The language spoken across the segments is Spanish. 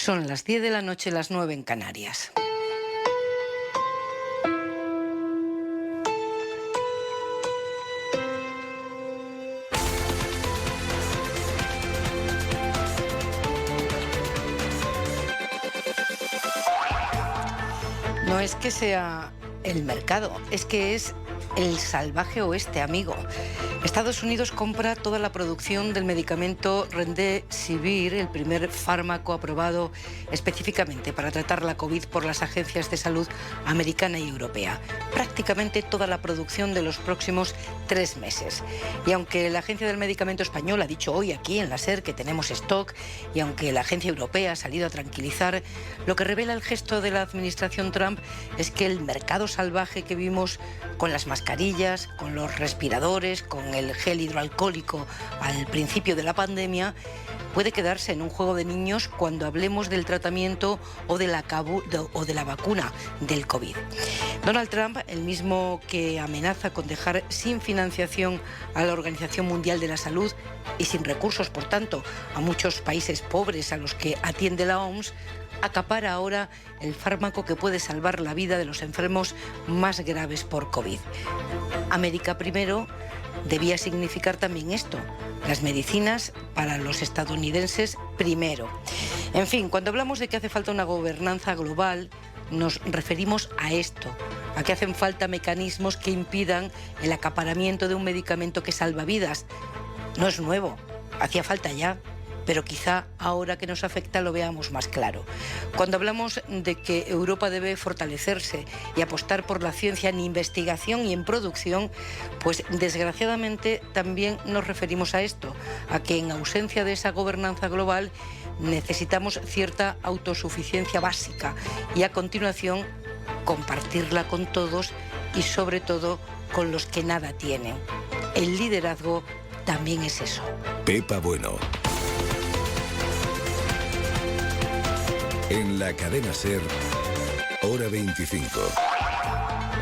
Son las 10 de la noche, las 9 en Canarias. No es que sea el mercado, es que es el salvaje oeste, amigo. Estados Unidos compra toda la producción del medicamento Remdesivir, el primer fármaco aprobado específicamente para tratar la COVID por las agencias de salud americana y europea. Prácticamente toda la producción de los próximos 3 meses. Y aunque la Agencia del Medicamento Español ha dicho hoy aquí en la SER que tenemos stock, y aunque la Agencia Europea ha salido a tranquilizar, lo que revela el gesto de la administración Trump es que el mercado salvaje que vimos con las mascarillas, con los respiradores, con el gel hidroalcohólico al principio de la pandemia, puede quedarse en un juego de niños cuando hablemos del tratamiento o de la vacuna del COVID. Donald Trump, el mismo que amenaza con dejar sin financiación a la Organización Mundial de la Salud y sin recursos, por tanto, a muchos países pobres a los que atiende la OMS, acapara ahora el fármaco que puede salvar la vida de los enfermos más graves por COVID. América primero debía significar también esto: las medicinas para los estadounidenses primero. En fin, cuando hablamos de que hace falta una gobernanza global, nos referimos a esto, a que hacen falta mecanismos que impidan el acaparamiento de un medicamento que salva vidas. No es nuevo, hacía falta ya, pero quizá ahora que nos afecta lo veamos más claro. Cuando hablamos de que Europa debe fortalecerse y apostar por la ciencia en investigación y en producción, pues desgraciadamente también nos referimos a esto, a que en ausencia de esa gobernanza global necesitamos cierta autosuficiencia básica y a continuación compartirla con todos y sobre todo con los que nada tienen. El liderazgo también es eso. Pepa Bueno. En la cadena SER, hora 25.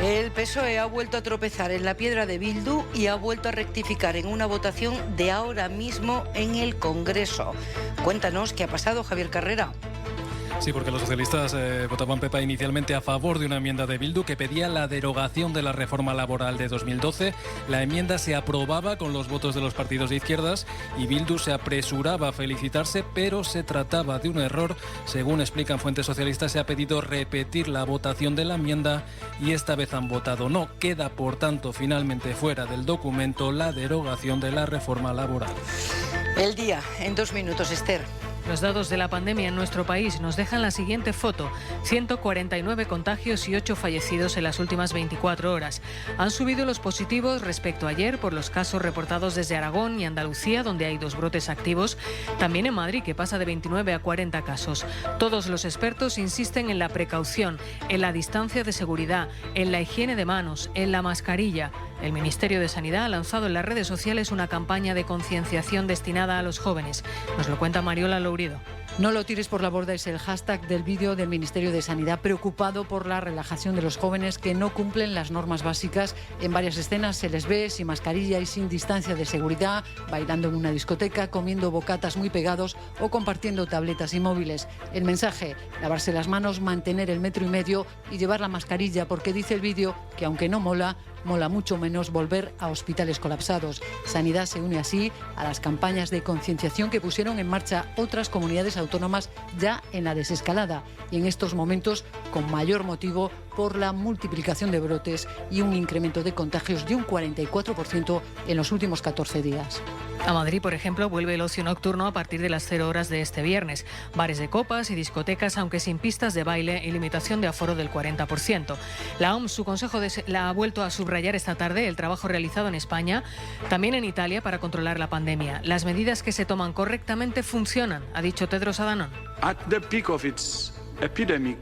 El PSOE ha vuelto a tropezar en la piedra de Bildu y ha vuelto a rectificar en una votación de ahora mismo en el Congreso. Cuéntanos qué ha pasado, Javier Carrera. Sí, porque los socialistas votaban, Pepa, inicialmente a favor de una enmienda de Bildu que pedía la derogación de la reforma laboral de 2012. La enmienda se aprobaba con los votos de los partidos de izquierdas y Bildu se apresuraba a felicitarse, pero se trataba de un error. Según explican fuentes socialistas, se ha pedido repetir la votación de la enmienda y esta vez han votado no. Queda, por tanto, finalmente fuera del documento la derogación de la reforma laboral. El día, en 2 minutos, Esther. Los datos de la pandemia en nuestro país nos dejan la siguiente foto: 149 contagios y 8 fallecidos en las últimas 24 horas. Han subido los positivos respecto a ayer por los casos reportados desde Aragón y Andalucía, donde hay 2 brotes activos. También en Madrid, que pasa de 29 a 40 casos. Todos los expertos insisten en la precaución, en la distancia de seguridad, en la higiene de manos, en la mascarilla. El Ministerio de Sanidad ha lanzado en las redes sociales una campaña de concienciación destinada a los jóvenes. Nos lo cuenta Mariola Lourido. No lo tires por la borda es el hashtag del vídeo del Ministerio de Sanidad, preocupado por la relajación de los jóvenes que no cumplen las normas básicas. En varias escenas se les ve sin mascarilla y sin distancia de seguridad, bailando en una discoteca, comiendo bocatas muy pegados o compartiendo tabletas y móviles. El mensaje: lavarse las manos, mantener el 1,5 metros y llevar la mascarilla, porque dice el vídeo que aunque no mola mucho menos volver a hospitales colapsados. Sanidad se une así a las campañas de concienciación que pusieron en marcha otras comunidades autónomas ya en la desescalada y en estos momentos con mayor motivo por la multiplicación de brotes y un incremento de contagios de un 44% en los últimos 14 días. A Madrid, por ejemplo, vuelve el ocio nocturno a partir de las 0 horas de este viernes. Bares de copas y discotecas, aunque sin pistas de baile y limitación de aforo del 40%. La OMS, su consejo la ha vuelto a subrayar esta tarde el trabajo realizado en España, también en Italia, para controlar la pandemia. Las medidas que se toman correctamente funcionan, ha dicho Tedros Adhanom. At the peak of its epidemic,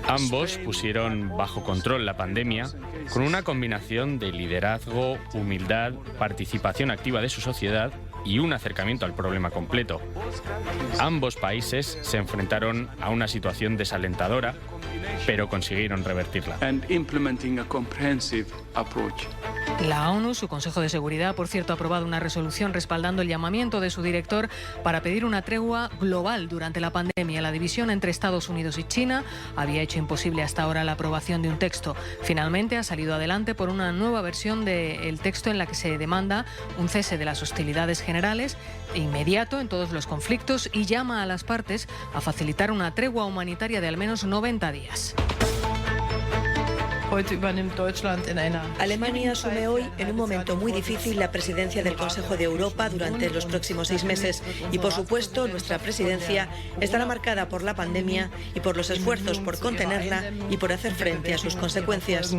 ambos pusieron bajo control la pandemia con una combinación de liderazgo, humildad, participación activa de su sociedad y un acercamiento al problema completo. Ambos países se enfrentaron a una situación desalentadora, pero consiguieron revertirla. And implementing a comprehensive approach. La ONU, su Consejo de Seguridad, por cierto, ha aprobado una resolución respaldando el llamamiento de su director para pedir una tregua global durante la pandemia. La división entre Estados Unidos y China había hecho imposible hasta ahora la aprobación de un texto. Finalmente ha salido adelante por una nueva versión del texto en la que se demanda un cese de las hostilidades generales inmediato en todos los conflictos y llama a las partes a facilitar una tregua humanitaria de al menos 90 días. Alemania asume hoy, en un momento muy difícil, la presidencia del Consejo de Europa durante los próximos 6 meses. Y, por supuesto, nuestra presidencia estará marcada por la pandemia y por los esfuerzos por contenerla y por hacer frente a sus consecuencias.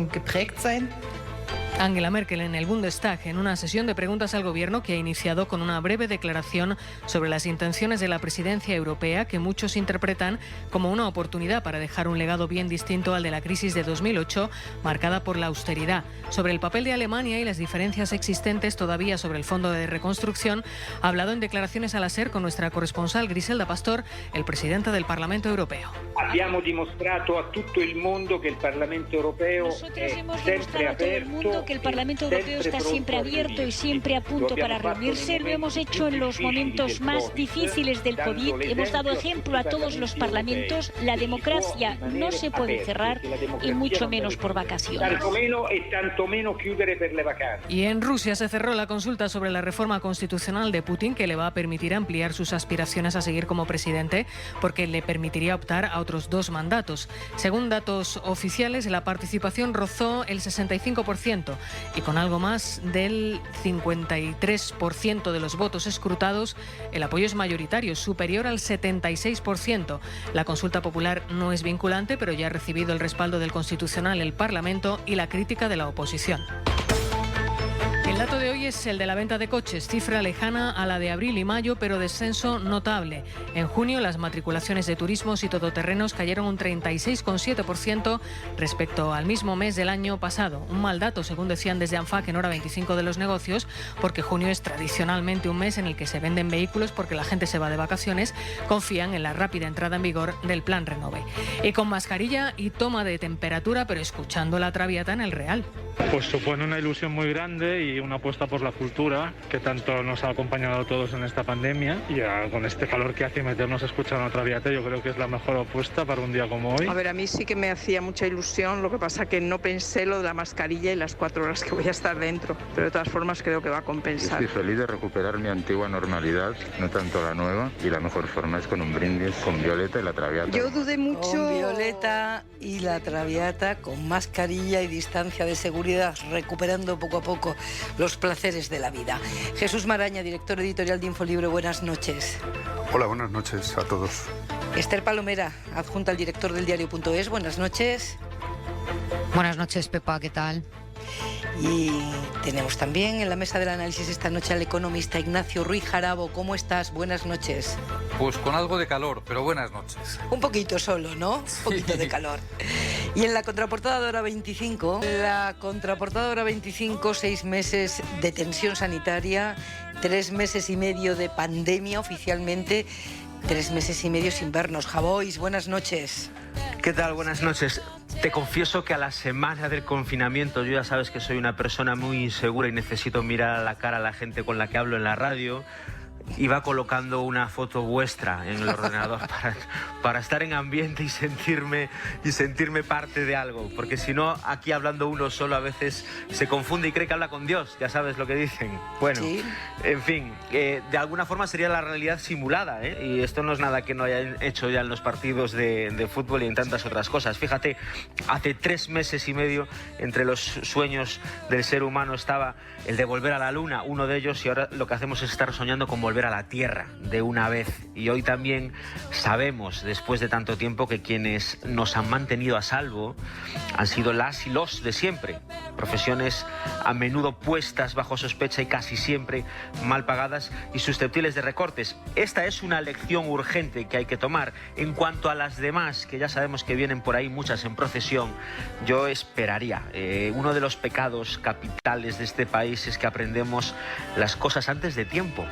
Angela Merkel en el Bundestag, en una sesión de preguntas al gobierno que ha iniciado con una breve declaración sobre las intenciones de la presidencia europea, que muchos interpretan como una oportunidad para dejar un legado bien distinto al de la crisis de 2008, marcada por la austeridad. Sobre el papel de Alemania y las diferencias existentes todavía sobre el fondo de reconstrucción, ha hablado en declaraciones a la SER con nuestra corresponsal Griselda Pastor, el presidente del Parlamento Europeo. Abbiamo dimostrato a tutto il mondo che il Parlamento europeo que el Parlamento Europeo está siempre abierto y siempre a punto para reunirse. Lo hemos hecho en los momentos más difíciles del COVID. Hemos dado ejemplo a todos los parlamentos. La democracia no se puede cerrar y mucho menos por vacaciones. Y en Rusia se cerró la consulta sobre la reforma constitucional de Putin, que le va a permitir ampliar sus aspiraciones a seguir como presidente, porque le permitiría optar a otros 2 mandatos. Según datos oficiales, la participación rozó el 65%. Y con algo más del 53% de los votos escrutados, el apoyo es mayoritario, superior al 76%. La consulta popular no es vinculante, pero ya ha recibido el respaldo del Constitucional, el Parlamento y la crítica de la oposición. El dato de hoy es el de la venta de coches, cifra lejana a la de abril y mayo, pero descenso notable. En junio las matriculaciones de turismos y todoterrenos cayeron un 36,7% respecto al mismo mes del año pasado. Un mal dato, según decían desde ANFAC en Hora 25 de los negocios, porque junio es tradicionalmente un mes en el que se venden vehículos porque la gente se va de vacaciones, confían en la rápida entrada en vigor del Plan Renove. Y con mascarilla y toma de temperatura, pero escuchando la Traviata en el Real. Pues supone una ilusión muy grande y una apuesta por la cultura que tanto nos ha acompañado a todos en esta pandemia, y con este calor que hace meternos a escuchar una Traviata, yo creo que es la mejor apuesta para un día como hoy. A ver, a mí sí que me hacía mucha ilusión, lo que pasa que no pensé lo de la mascarilla y las 4 horas que voy a estar dentro, pero de todas formas creo que va a compensar. Estoy feliz de recuperar mi antigua normalidad, no tanto la nueva, y la mejor forma es con un brindis con Violeta y la Traviata. Yo dudé mucho. Con Violeta y la Traviata, con mascarilla y distancia de seguridad, recuperando poco a poco los placeres de la vida. Jesús Maraña, director editorial de Infolibre, buenas noches. Hola, buenas noches a todos. Esther Palomera, adjunta al director del diario.es, buenas noches. Buenas noches, Pepa, ¿qué tal? Y tenemos también en la mesa del análisis esta noche al economista Ignacio Ruiz Jarabo. ¿Cómo estás? Buenas noches. Pues con algo de calor, pero buenas noches. Un poquito solo, ¿no? Un poquito de calor. Y en la contraportada de Hora 25, 6 meses de tensión sanitaria, 3 meses y medio de pandemia oficialmente, 3 meses y medio sin vernos. Javois, buenas noches. ¿Qué tal? Buenas noches. Te confieso que a la semana del confinamiento, yo ya sabes que soy una persona muy insegura y necesito mirar a la cara a la gente con la que hablo en la radio, iba colocando una foto vuestra en el ordenador para estar en ambiente y sentirme parte de algo, porque si no, aquí hablando uno solo a veces se confunde y cree que habla con Dios, ya sabes lo que dicen. Bueno, sí. En fin, de alguna forma sería la realidad simulada, ¿eh? Y esto no es nada que no hayan hecho ya en los partidos de fútbol y en tantas otras cosas. Fíjate, hace 3 meses y medio entre los sueños del ser humano estaba el de volver a la luna, uno de ellos, y ahora lo que hacemos es estar soñando con volver a la Tierra de una vez. Y hoy también sabemos, después de tanto tiempo, que quienes nos han mantenido a salvo han sido las y los de siempre. Profesiones a menudo puestas bajo sospecha y casi siempre mal pagadas y susceptibles de recortes. Esta es una lección urgente que hay que tomar. En cuanto a las demás, que ya sabemos que vienen por ahí muchas en procesión, yo esperaría. Uno de los pecados capitales de este país es que aprendemos las cosas antes de tiempo,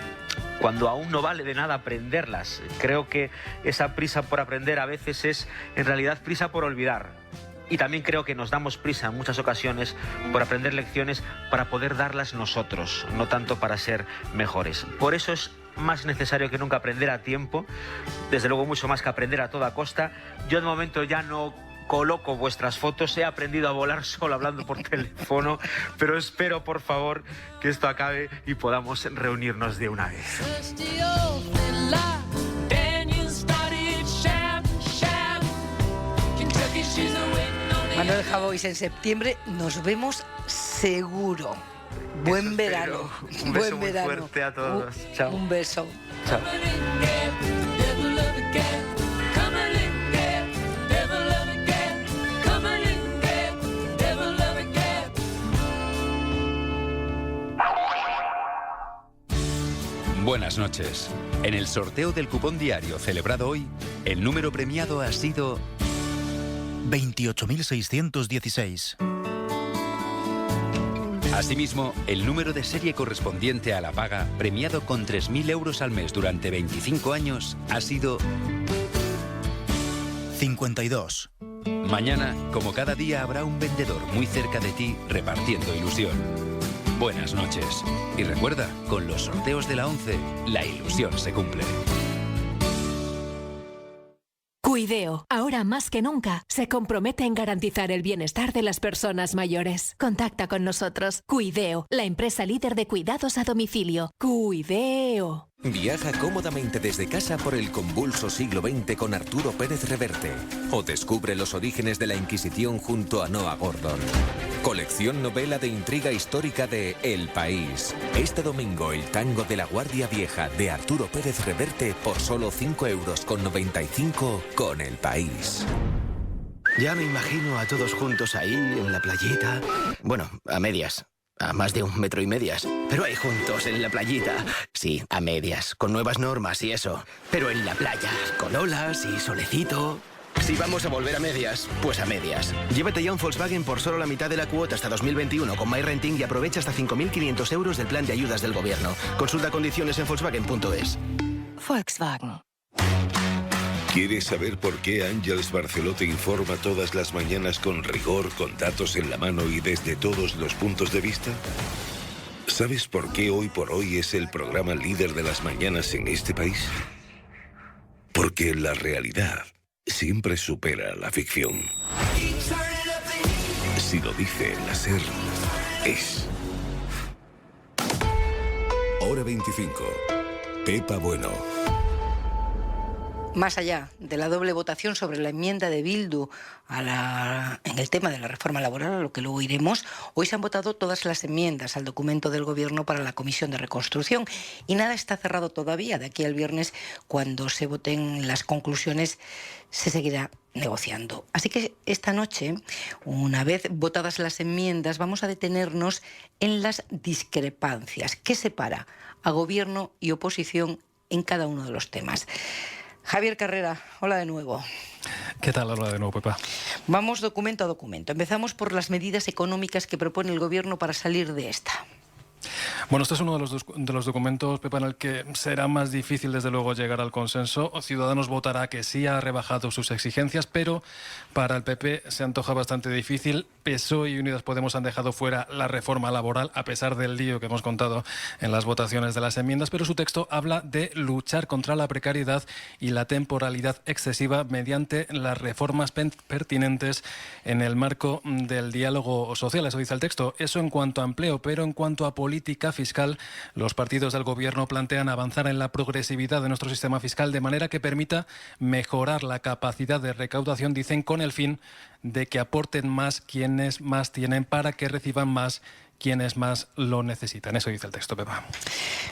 cuando aún no vale de nada aprenderlas. Creo que esa prisa por aprender a veces es en realidad prisa por olvidar. y también creo que nos damos prisa en muchas ocasiones por aprender lecciones para poder darlas nosotros, no tanto para ser mejores. Por eso es más necesario que nunca aprender a tiempo, desde luego mucho más que aprender a toda costa. Yo de momento ya no coloco vuestras fotos, he aprendido a volar solo hablando por teléfono, pero espero por favor que esto acabe y podamos reunirnos de una vez. Manuel Javois, en septiembre nos vemos seguro. Buen verano. Un beso muy fuerte a todos. Chao. Un beso. Chao. Buenas noches. En el sorteo del cupón diario celebrado hoy, el número premiado ha sido 28.616. Asimismo, el número de serie correspondiente a la paga, premiado con 3.000 euros al mes durante 25 años, ha sido 52. Mañana, como cada día, habrá un vendedor muy cerca de ti repartiendo ilusión. Buenas noches. Y recuerda, con los sorteos de la 11, la ilusión se cumple. Cuideo, ahora más que nunca, se compromete en garantizar el bienestar de las personas mayores. Contacta con nosotros. Cuideo, la empresa líder de cuidados a domicilio. Cuideo. Viaja cómodamente desde casa por el convulso siglo XX con Arturo Pérez Reverte. O descubre los orígenes de la Inquisición junto a Noah Gordon. Colección novela de intriga histórica de El País. Este domingo, el tango de la Guardia Vieja de Arturo Pérez Reverte por solo 5,95 € con El País. Ya me imagino a todos juntos ahí, en la playita. Bueno, a medias. A más de 1,5 metros. Pero ahí juntos, en la playita. Sí, a medias, con nuevas normas y eso. Pero en la playa, con olas y solecito. Si vamos a volver a medias, pues a medias. Llévate ya un Volkswagen por solo la mitad de la cuota hasta 2021 con MyRenting y aprovecha hasta 5.500 € del plan de ayudas del gobierno. Consulta condiciones en Volkswagen.es. Volkswagen. ¿Quieres saber por qué Ángeles Barceló te informa todas las mañanas con rigor, con datos en la mano y desde todos los puntos de vista? ¿Sabes por qué Hoy por Hoy es el programa líder de las mañanas en este país? Porque la realidad siempre supera la ficción. Si lo dice la SER, es. Hora 25. Pepa Bueno. Más allá de la doble votación sobre la enmienda de Bildu en el tema de la reforma laboral, a lo que luego iremos, hoy se han votado todas las enmiendas al documento del Gobierno para la Comisión de Reconstrucción y nada está cerrado todavía. De aquí al viernes, cuando se voten las conclusiones, se seguirá negociando. Así que esta noche, una vez votadas las enmiendas, vamos a detenernos en las discrepancias que separa a Gobierno y oposición en cada uno de los temas. Javier Carrera, hola de nuevo. ¿Qué tal? Hola de nuevo, Pepa. Vamos documento a documento. Empezamos por las medidas económicas que propone el Gobierno para salir de esta. Bueno, este es uno de los documentos, Pepa, en el que será más difícil, desde luego, llegar al consenso. Ciudadanos votará que sí, ha rebajado sus exigencias, pero para el PP se antoja bastante difícil. PSOE y Unidas Podemos han dejado fuera la reforma laboral, a pesar del lío que hemos contado en las votaciones de las enmiendas, pero su texto habla de luchar contra la precariedad y la temporalidad excesiva mediante las reformas pertinentes en el marco del diálogo social. Eso dice el texto. Eso en cuanto a empleo, pero en cuanto a política fiscal, los partidos del Gobierno plantean avanzar en la progresividad de nuestro sistema fiscal de manera que permita mejorar la capacidad de recaudación, dicen, con el fin de que aporten más quienes más tienen para que reciban más quienes más lo necesitan. Eso dice el texto, Pepa.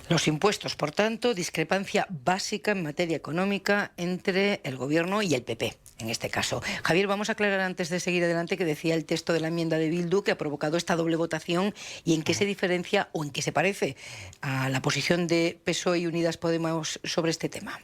Los impuestos, por tanto, discrepancia básica en materia económica entre el Gobierno y el PP, en este caso. Javier, vamos a aclarar antes de seguir adelante que decía el texto de la enmienda de Bildu que ha provocado esta doble votación y en qué se diferencia o en qué se parece a la posición de PSOE y Unidas Podemos sobre este tema.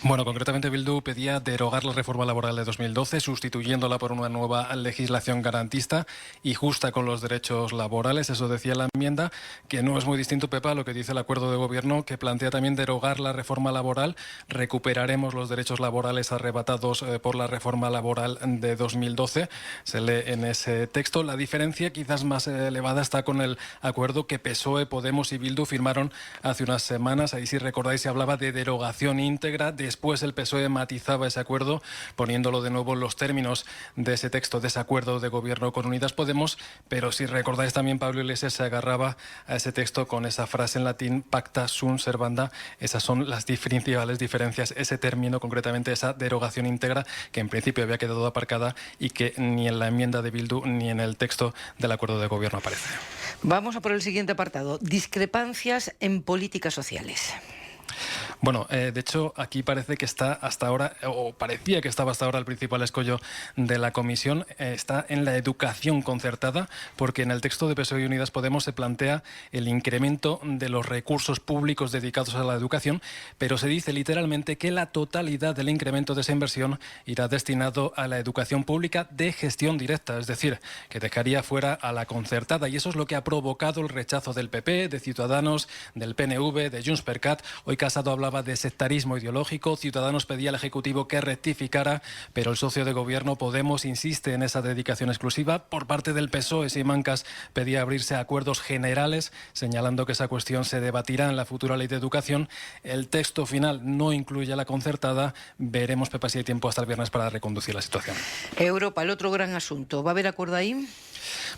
Bueno, concretamente Bildu pedía derogar la reforma laboral de 2012, sustituyéndola por una nueva legislación garantista y justa con los derechos laborales. Eso eso decía la enmienda, que no es muy distinto, Pepa, a lo que dice el acuerdo de gobierno, que plantea también derogar la reforma laboral. Recuperaremos los derechos laborales arrebatados por la reforma laboral de 2012. Se lee en ese texto. La diferencia quizás más elevada está con el acuerdo que PSOE, Podemos y Bildu firmaron hace unas semanas. Ahí, si recordáis, se hablaba de derogación íntegra. Después el PSOE matizaba ese acuerdo, poniéndolo de nuevo en los términos de ese texto, de ese acuerdo de gobierno con Unidas Podemos. Pero si recordáis también, Pablo Iglesias se agarraba a ese texto con esa frase en latín, pacta sunt servanda. Esas son las principales diferencias, ese término, concretamente esa derogación íntegra, que en principio había quedado aparcada y que ni en la enmienda de Bildu ni en el texto del acuerdo de gobierno aparece. Vamos a por el siguiente apartado, discrepancias en políticas sociales. Bueno, de hecho, aquí parece que está hasta ahora, o parecía que estaba hasta ahora, el principal escollo de la comisión. Está en la educación concertada, porque en el texto de PSOE y Unidas Podemos se plantea el incremento de los recursos públicos dedicados a la educación, pero se dice literalmente que la totalidad del incremento de esa inversión irá destinado a la educación pública de gestión directa, es decir, que dejaría fuera a la concertada, y eso es lo que ha provocado el rechazo del PP, de Ciudadanos, del PNV, de Junts per Cat. Hoy Casado hablaba de sectarismo ideológico. Ciudadanos pedía al Ejecutivo que rectificara, pero el socio de gobierno Podemos insiste en esa dedicación exclusiva. Por parte del PSOE, Simancas pedía abrirse a acuerdos generales, señalando que esa cuestión se debatirá en la futura ley de educación. El texto final no incluye a la concertada. Veremos, Pepa, si hay tiempo hasta el viernes para reconducir la situación. Europa, el otro gran asunto. ¿Va a haber acuerdo ahí?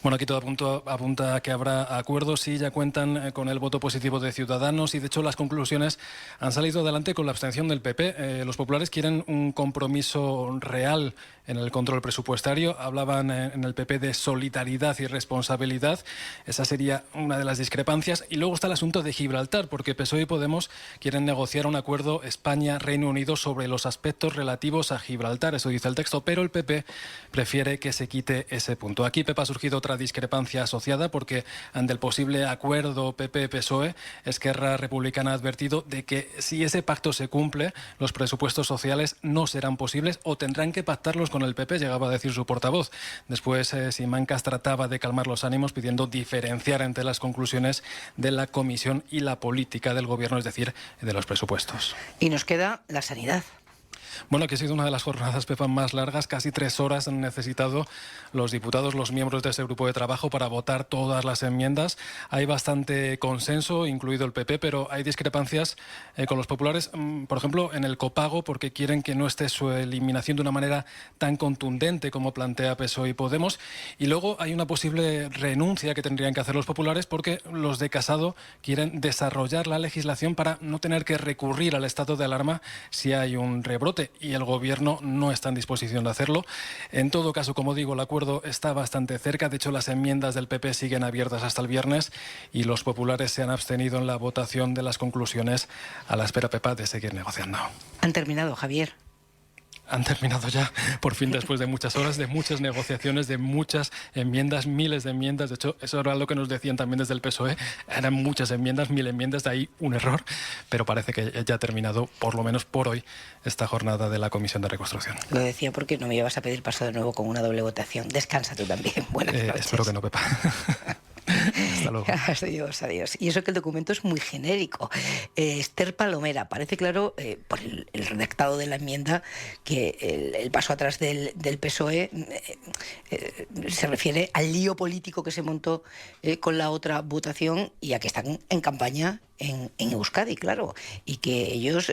Bueno, aquí todo apunta a que habrá acuerdos. Sí, ya cuentan con el voto positivo de Ciudadanos y, de hecho, las conclusiones han salido adelante con la abstención del PP. Los populares quieren un compromiso real en el control presupuestario. Hablaban en el PP de solidaridad y responsabilidad. Esa sería una de las discrepancias. Y luego está el asunto de Gibraltar, porque PSOE y Podemos quieren negociar un acuerdo España-Reino Unido sobre los aspectos relativos a Gibraltar. Eso dice el texto, pero el PP prefiere que se quite ese punto. Aquí, Pepa, ha surgido otra discrepancia asociada, porque ante el posible acuerdo PP-PSOE, Esquerra Republicana ha advertido de que si ese pacto se cumple, los presupuestos sociales no serán posibles o tendrán que pactarlos con el PP, llegaba a decir su portavoz. Después, Simancas trataba de calmar los ánimos pidiendo diferenciar entre las conclusiones de la Comisión y la política del Gobierno, es decir, de los presupuestos. Y nos queda la sanidad. Bueno, que ha sido una de las jornadas, Pepa, más largas. Casi 3 horas han necesitado los diputados, los miembros de ese grupo de trabajo, para votar todas las enmiendas. Hay bastante consenso, incluido el PP, pero hay discrepancias con los populares, por ejemplo, en el copago, porque quieren que no esté su eliminación de una manera tan contundente como plantea PSOE y Podemos. Y luego hay una posible renuncia que tendrían que hacer los populares, porque los de Casado quieren desarrollar la legislación para no tener que recurrir al estado de alarma si hay un rebrote, y el Gobierno no está en disposición de hacerlo. En todo caso, como digo, el acuerdo está bastante cerca. De hecho, las enmiendas del PP siguen abiertas hasta el viernes y los populares se han abstenido en la votación de las conclusiones, a la espera, Pepa, de seguir negociando. Han terminado, Javier. Han terminado ya, por fin, después de muchas horas, de muchas negociaciones, de muchas enmiendas, miles de enmiendas. De hecho, eso era lo que nos decían también desde el PSOE. Eran muchas enmiendas, 1000 enmiendas, de ahí un error. Pero parece que ya ha terminado, por lo menos por hoy, esta jornada de la Comisión de Reconstrucción. Lo decía porque no me llevas a pedir paso de nuevo con una doble votación. Descansa tú también. Buenas noches. Espero que no, Pepa. Hasta luego. Adiós, adiós. Y eso que el documento es muy genérico. Esther Palomera, parece claro por el redactado de la enmienda que el paso atrás del PSOE se refiere al lío político que se montó con la otra votación y a que están en campaña en Euskadi, claro, y que ellos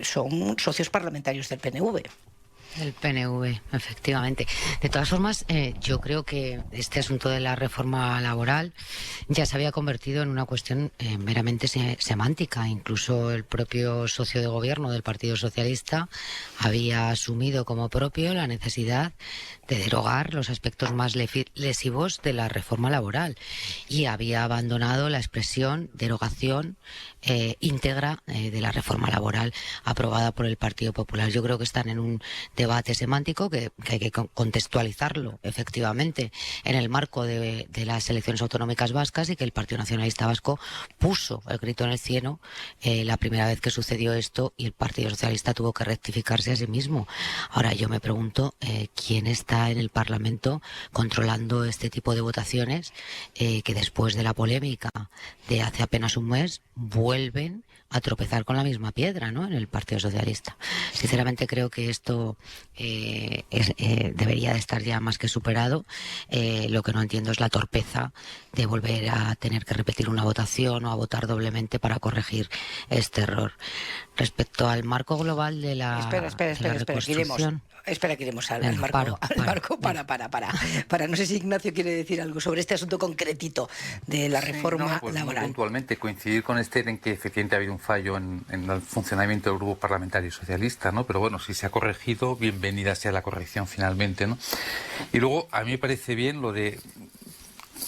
son socios parlamentarios del PNV. El PNV, efectivamente. De todas formas, yo creo que este asunto de la reforma laboral ya se había convertido en una cuestión meramente semántica. Incluso el propio socio de gobierno del Partido Socialista había asumido como propio la necesidad de derogar los aspectos más lesivos de la reforma laboral y había abandonado la expresión derogación íntegra de la reforma laboral aprobada por el Partido Popular. Yo creo que están en un debate semántico que hay que contextualizarlo efectivamente en el marco de las elecciones autonómicas vascas, y que el Partido Nacionalista Vasco puso el grito en el cielo la primera vez que sucedió esto, y el Partido Socialista tuvo que rectificarse a sí mismo. Ahora yo me pregunto quién está en el Parlamento controlando este tipo de votaciones que después de la polémica de hace apenas un mes vuelven a tropezar con la misma piedra, ¿no?, en el Partido Socialista. Sinceramente creo que esto debería de estar ya más que superado. Lo que no entiendo es la torpeza de volver a tener que repetir una votación o a votar doblemente para corregir este error. Respecto al marco global de la reconstrucción... Espera, que iremos al marco. Para. No sé si Ignacio quiere decir algo sobre este asunto concretito de la reforma laboral. Puntualmente coincidir con Esther en que efectivamente ha habido un fallo en el funcionamiento del grupo parlamentario socialista, ¿no? Pero bueno, si se ha corregido, bienvenida sea la corrección finalmente, ¿no? Y luego, a mí me parece bien lo de...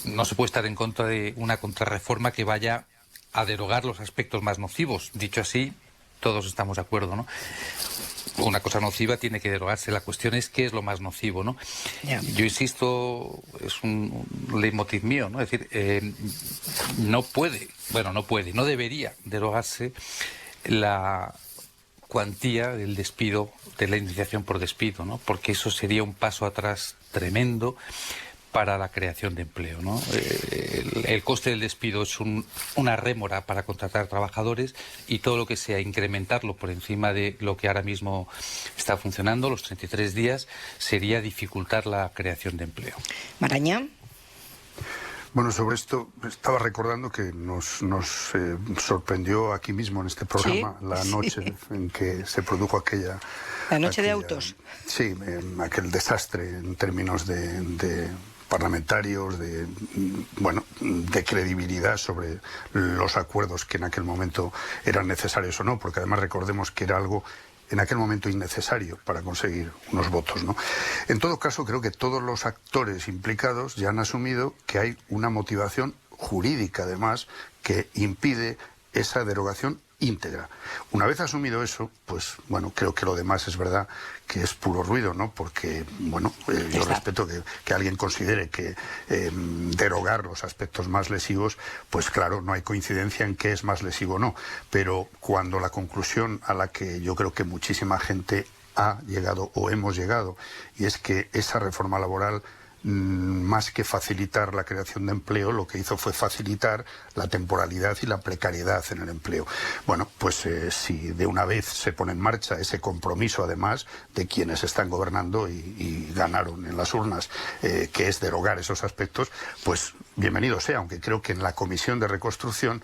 No se puede estar en contra de una contrarreforma que vaya a derogar los aspectos más nocivos. Dicho así, todos estamos de acuerdo, ¿no? Una cosa nociva tiene que derogarse. La cuestión es qué es lo más nocivo, ¿no? Yeah. Yo insisto, es un leitmotiv mío, ¿no? Es decir, no debería derogarse la cuantía del despido, de la indemnización por despido, ¿no? Porque eso sería un paso atrás tremendo para la creación de empleo, ¿no? El coste del despido es una rémora para contratar trabajadores, y todo lo que sea incrementarlo por encima de lo que ahora mismo está funcionando, los 33 días, sería dificultar la creación de empleo. Maraña. Bueno, sobre esto estaba recordando que nos sorprendió aquí mismo en este programa, ¿sí?, la noche en que se produjo aquella... La noche de autos. Sí, aquel desastre en términos de parlamentarios, de credibilidad sobre los acuerdos que en aquel momento eran necesarios o no, porque además recordemos que era algo en aquel momento innecesario para conseguir unos votos, ¿no? En todo caso, creo que todos los actores implicados ya han asumido que hay una motivación jurídica, además, que impide esa derogación íntegra. Una vez asumido eso, pues bueno, creo que lo demás es verdad que es puro ruido, ¿no? Porque, bueno, yo respeto que alguien considere que derogar los aspectos más lesivos, pues claro, no hay coincidencia en qué es más lesivo o no, pero cuando la conclusión a la que yo creo que muchísima gente ha llegado o hemos llegado, y es que esa reforma laboral, más que facilitar la creación de empleo, lo que hizo fue facilitar la temporalidad y la precariedad en el empleo. Bueno, pues si de una vez se pone en marcha ese compromiso, además, de quienes están gobernando y ganaron en las urnas, que es derogar esos aspectos, pues bienvenido sea, aunque creo que en la Comisión de Reconstrucción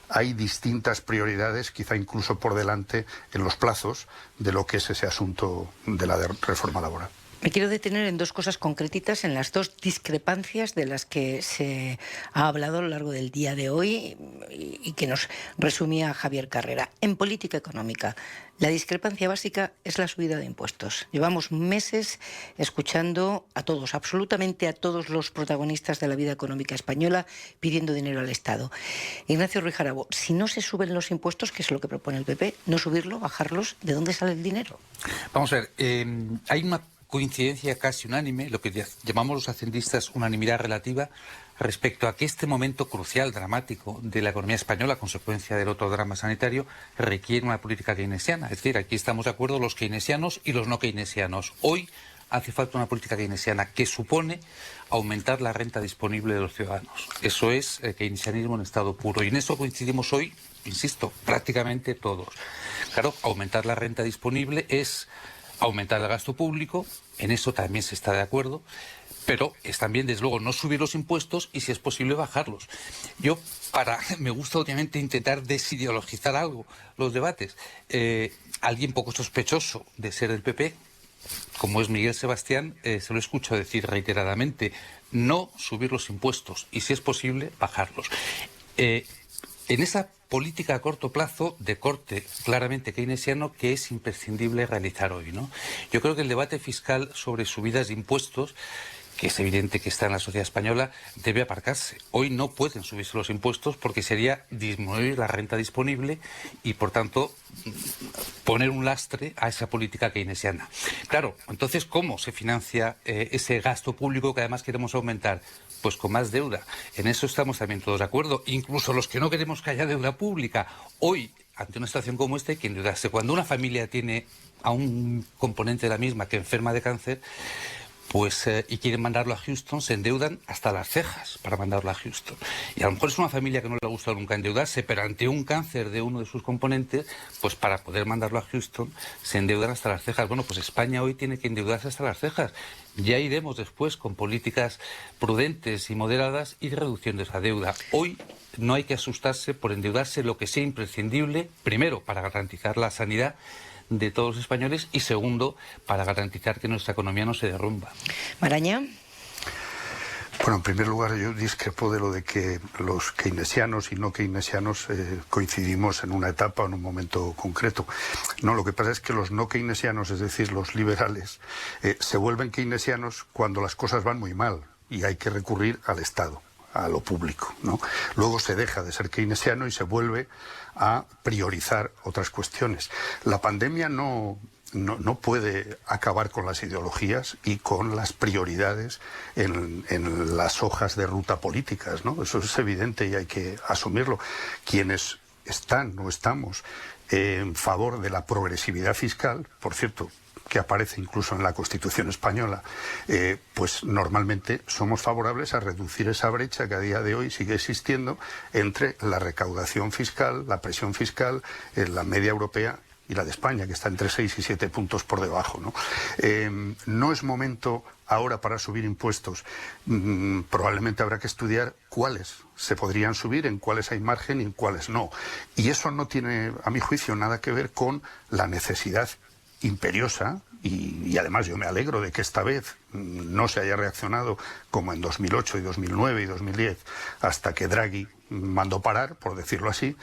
hay distintas prioridades, quizá incluso por delante en los plazos de lo que es ese asunto de la reforma laboral. Me quiero detener en dos cosas concretitas, en las dos discrepancias de las que se ha hablado a lo largo del día de hoy y que nos resumía Javier Carrera. En política económica, la discrepancia básica es la subida de impuestos. Llevamos meses escuchando a todos, absolutamente a todos los protagonistas de la vida económica española, pidiendo dinero al Estado. Ignacio Ruiz Jarabo, si no se suben los impuestos, que es lo que propone el PP, no subirlo, bajarlos, ¿de dónde sale el dinero? Vamos a ver, hay una coincidencia casi unánime, lo que llamamos los hacendistas unanimidad relativa, respecto a que este momento crucial, dramático de la economía española, a consecuencia del otro drama sanitario, requiere una política keynesiana. Es decir, aquí estamos de acuerdo los keynesianos y los no keynesianos. Hoy hace falta una política keynesiana que supone aumentar la renta disponible de los ciudadanos. Eso es el keynesianismo en estado puro. Y en eso coincidimos hoy, insisto, prácticamente todos. Claro, aumentar la renta disponible es aumentar el gasto público, en eso también se está de acuerdo, pero es también, desde luego, no subir los impuestos y, si es posible, bajarlos. Me gusta, obviamente, intentar desideologizar algo los debates. Alguien poco sospechoso de ser del PP, como es Miguel Sebastián, se lo escucho decir reiteradamente, no subir los impuestos y, si es posible, bajarlos. En esa política a corto plazo de corte claramente keynesiano que es imprescindible realizar hoy, ¿no? Yo creo que el debate fiscal sobre subidas de impuestos que es evidente que está en la sociedad española, debe aparcarse. Hoy no pueden subirse los impuestos porque sería disminuir la renta disponible y, por tanto, poner un lastre a esa política keynesiana. Claro, entonces, ¿cómo se financia ese gasto público que además queremos aumentar? Pues con más deuda. En eso estamos también todos de acuerdo. Incluso los que no queremos que haya deuda pública. Hoy, ante una situación como esta, hay que endeudarse. Cuando una familia tiene a un componente de la misma que enferma de cáncer, pues y quieren mandarlo a Houston, se endeudan hasta las cejas para mandarlo a Houston. Y a lo mejor es una familia que no le ha gustado nunca endeudarse, pero ante un cáncer de uno de sus componentes, pues para poder mandarlo a Houston se endeudan hasta las cejas. Bueno, pues España hoy tiene que endeudarse hasta las cejas. Ya iremos después con políticas prudentes y moderadas y de reducción de esa deuda. Hoy no hay que asustarse por endeudarse, lo que sea imprescindible, primero, para garantizar la sanidad de todos los españoles y segundo, para garantizar que nuestra economía no se derrumba. Maraña. Bueno, en primer lugar, yo discrepo de lo de que los keynesianos y no keynesianos coincidimos en una etapa o en un momento concreto. No, lo que pasa es que los no keynesianos, es decir, los liberales, se vuelven keynesianos cuando las cosas van muy mal y hay que recurrir al Estado, a lo público, ¿no? Luego se deja de ser keynesiano y se vuelve a priorizar otras cuestiones. La pandemia no puede acabar con las ideologías y con las prioridades en las hojas de ruta políticas, ¿no? Eso es evidente y hay que asumirlo. Quienes están o estamos en favor de la progresividad fiscal, por cierto, que aparece incluso en la Constitución española, pues normalmente somos favorables a reducir esa brecha que a día de hoy sigue existiendo entre la recaudación fiscal, la presión fiscal, la media europea y la de España, que está entre 6 y 7 puntos por debajo, ¿no? No es momento ahora para subir impuestos. Probablemente habrá que estudiar cuáles se podrían subir, en cuáles hay margen y en cuáles no. Y eso no tiene, a mi juicio, nada que ver con la necesidad imperiosa, y además yo me alegro de que esta vez no se haya reaccionado como en 2008 y 2009 y 2010 hasta que Draghi mandó parar, por decirlo así,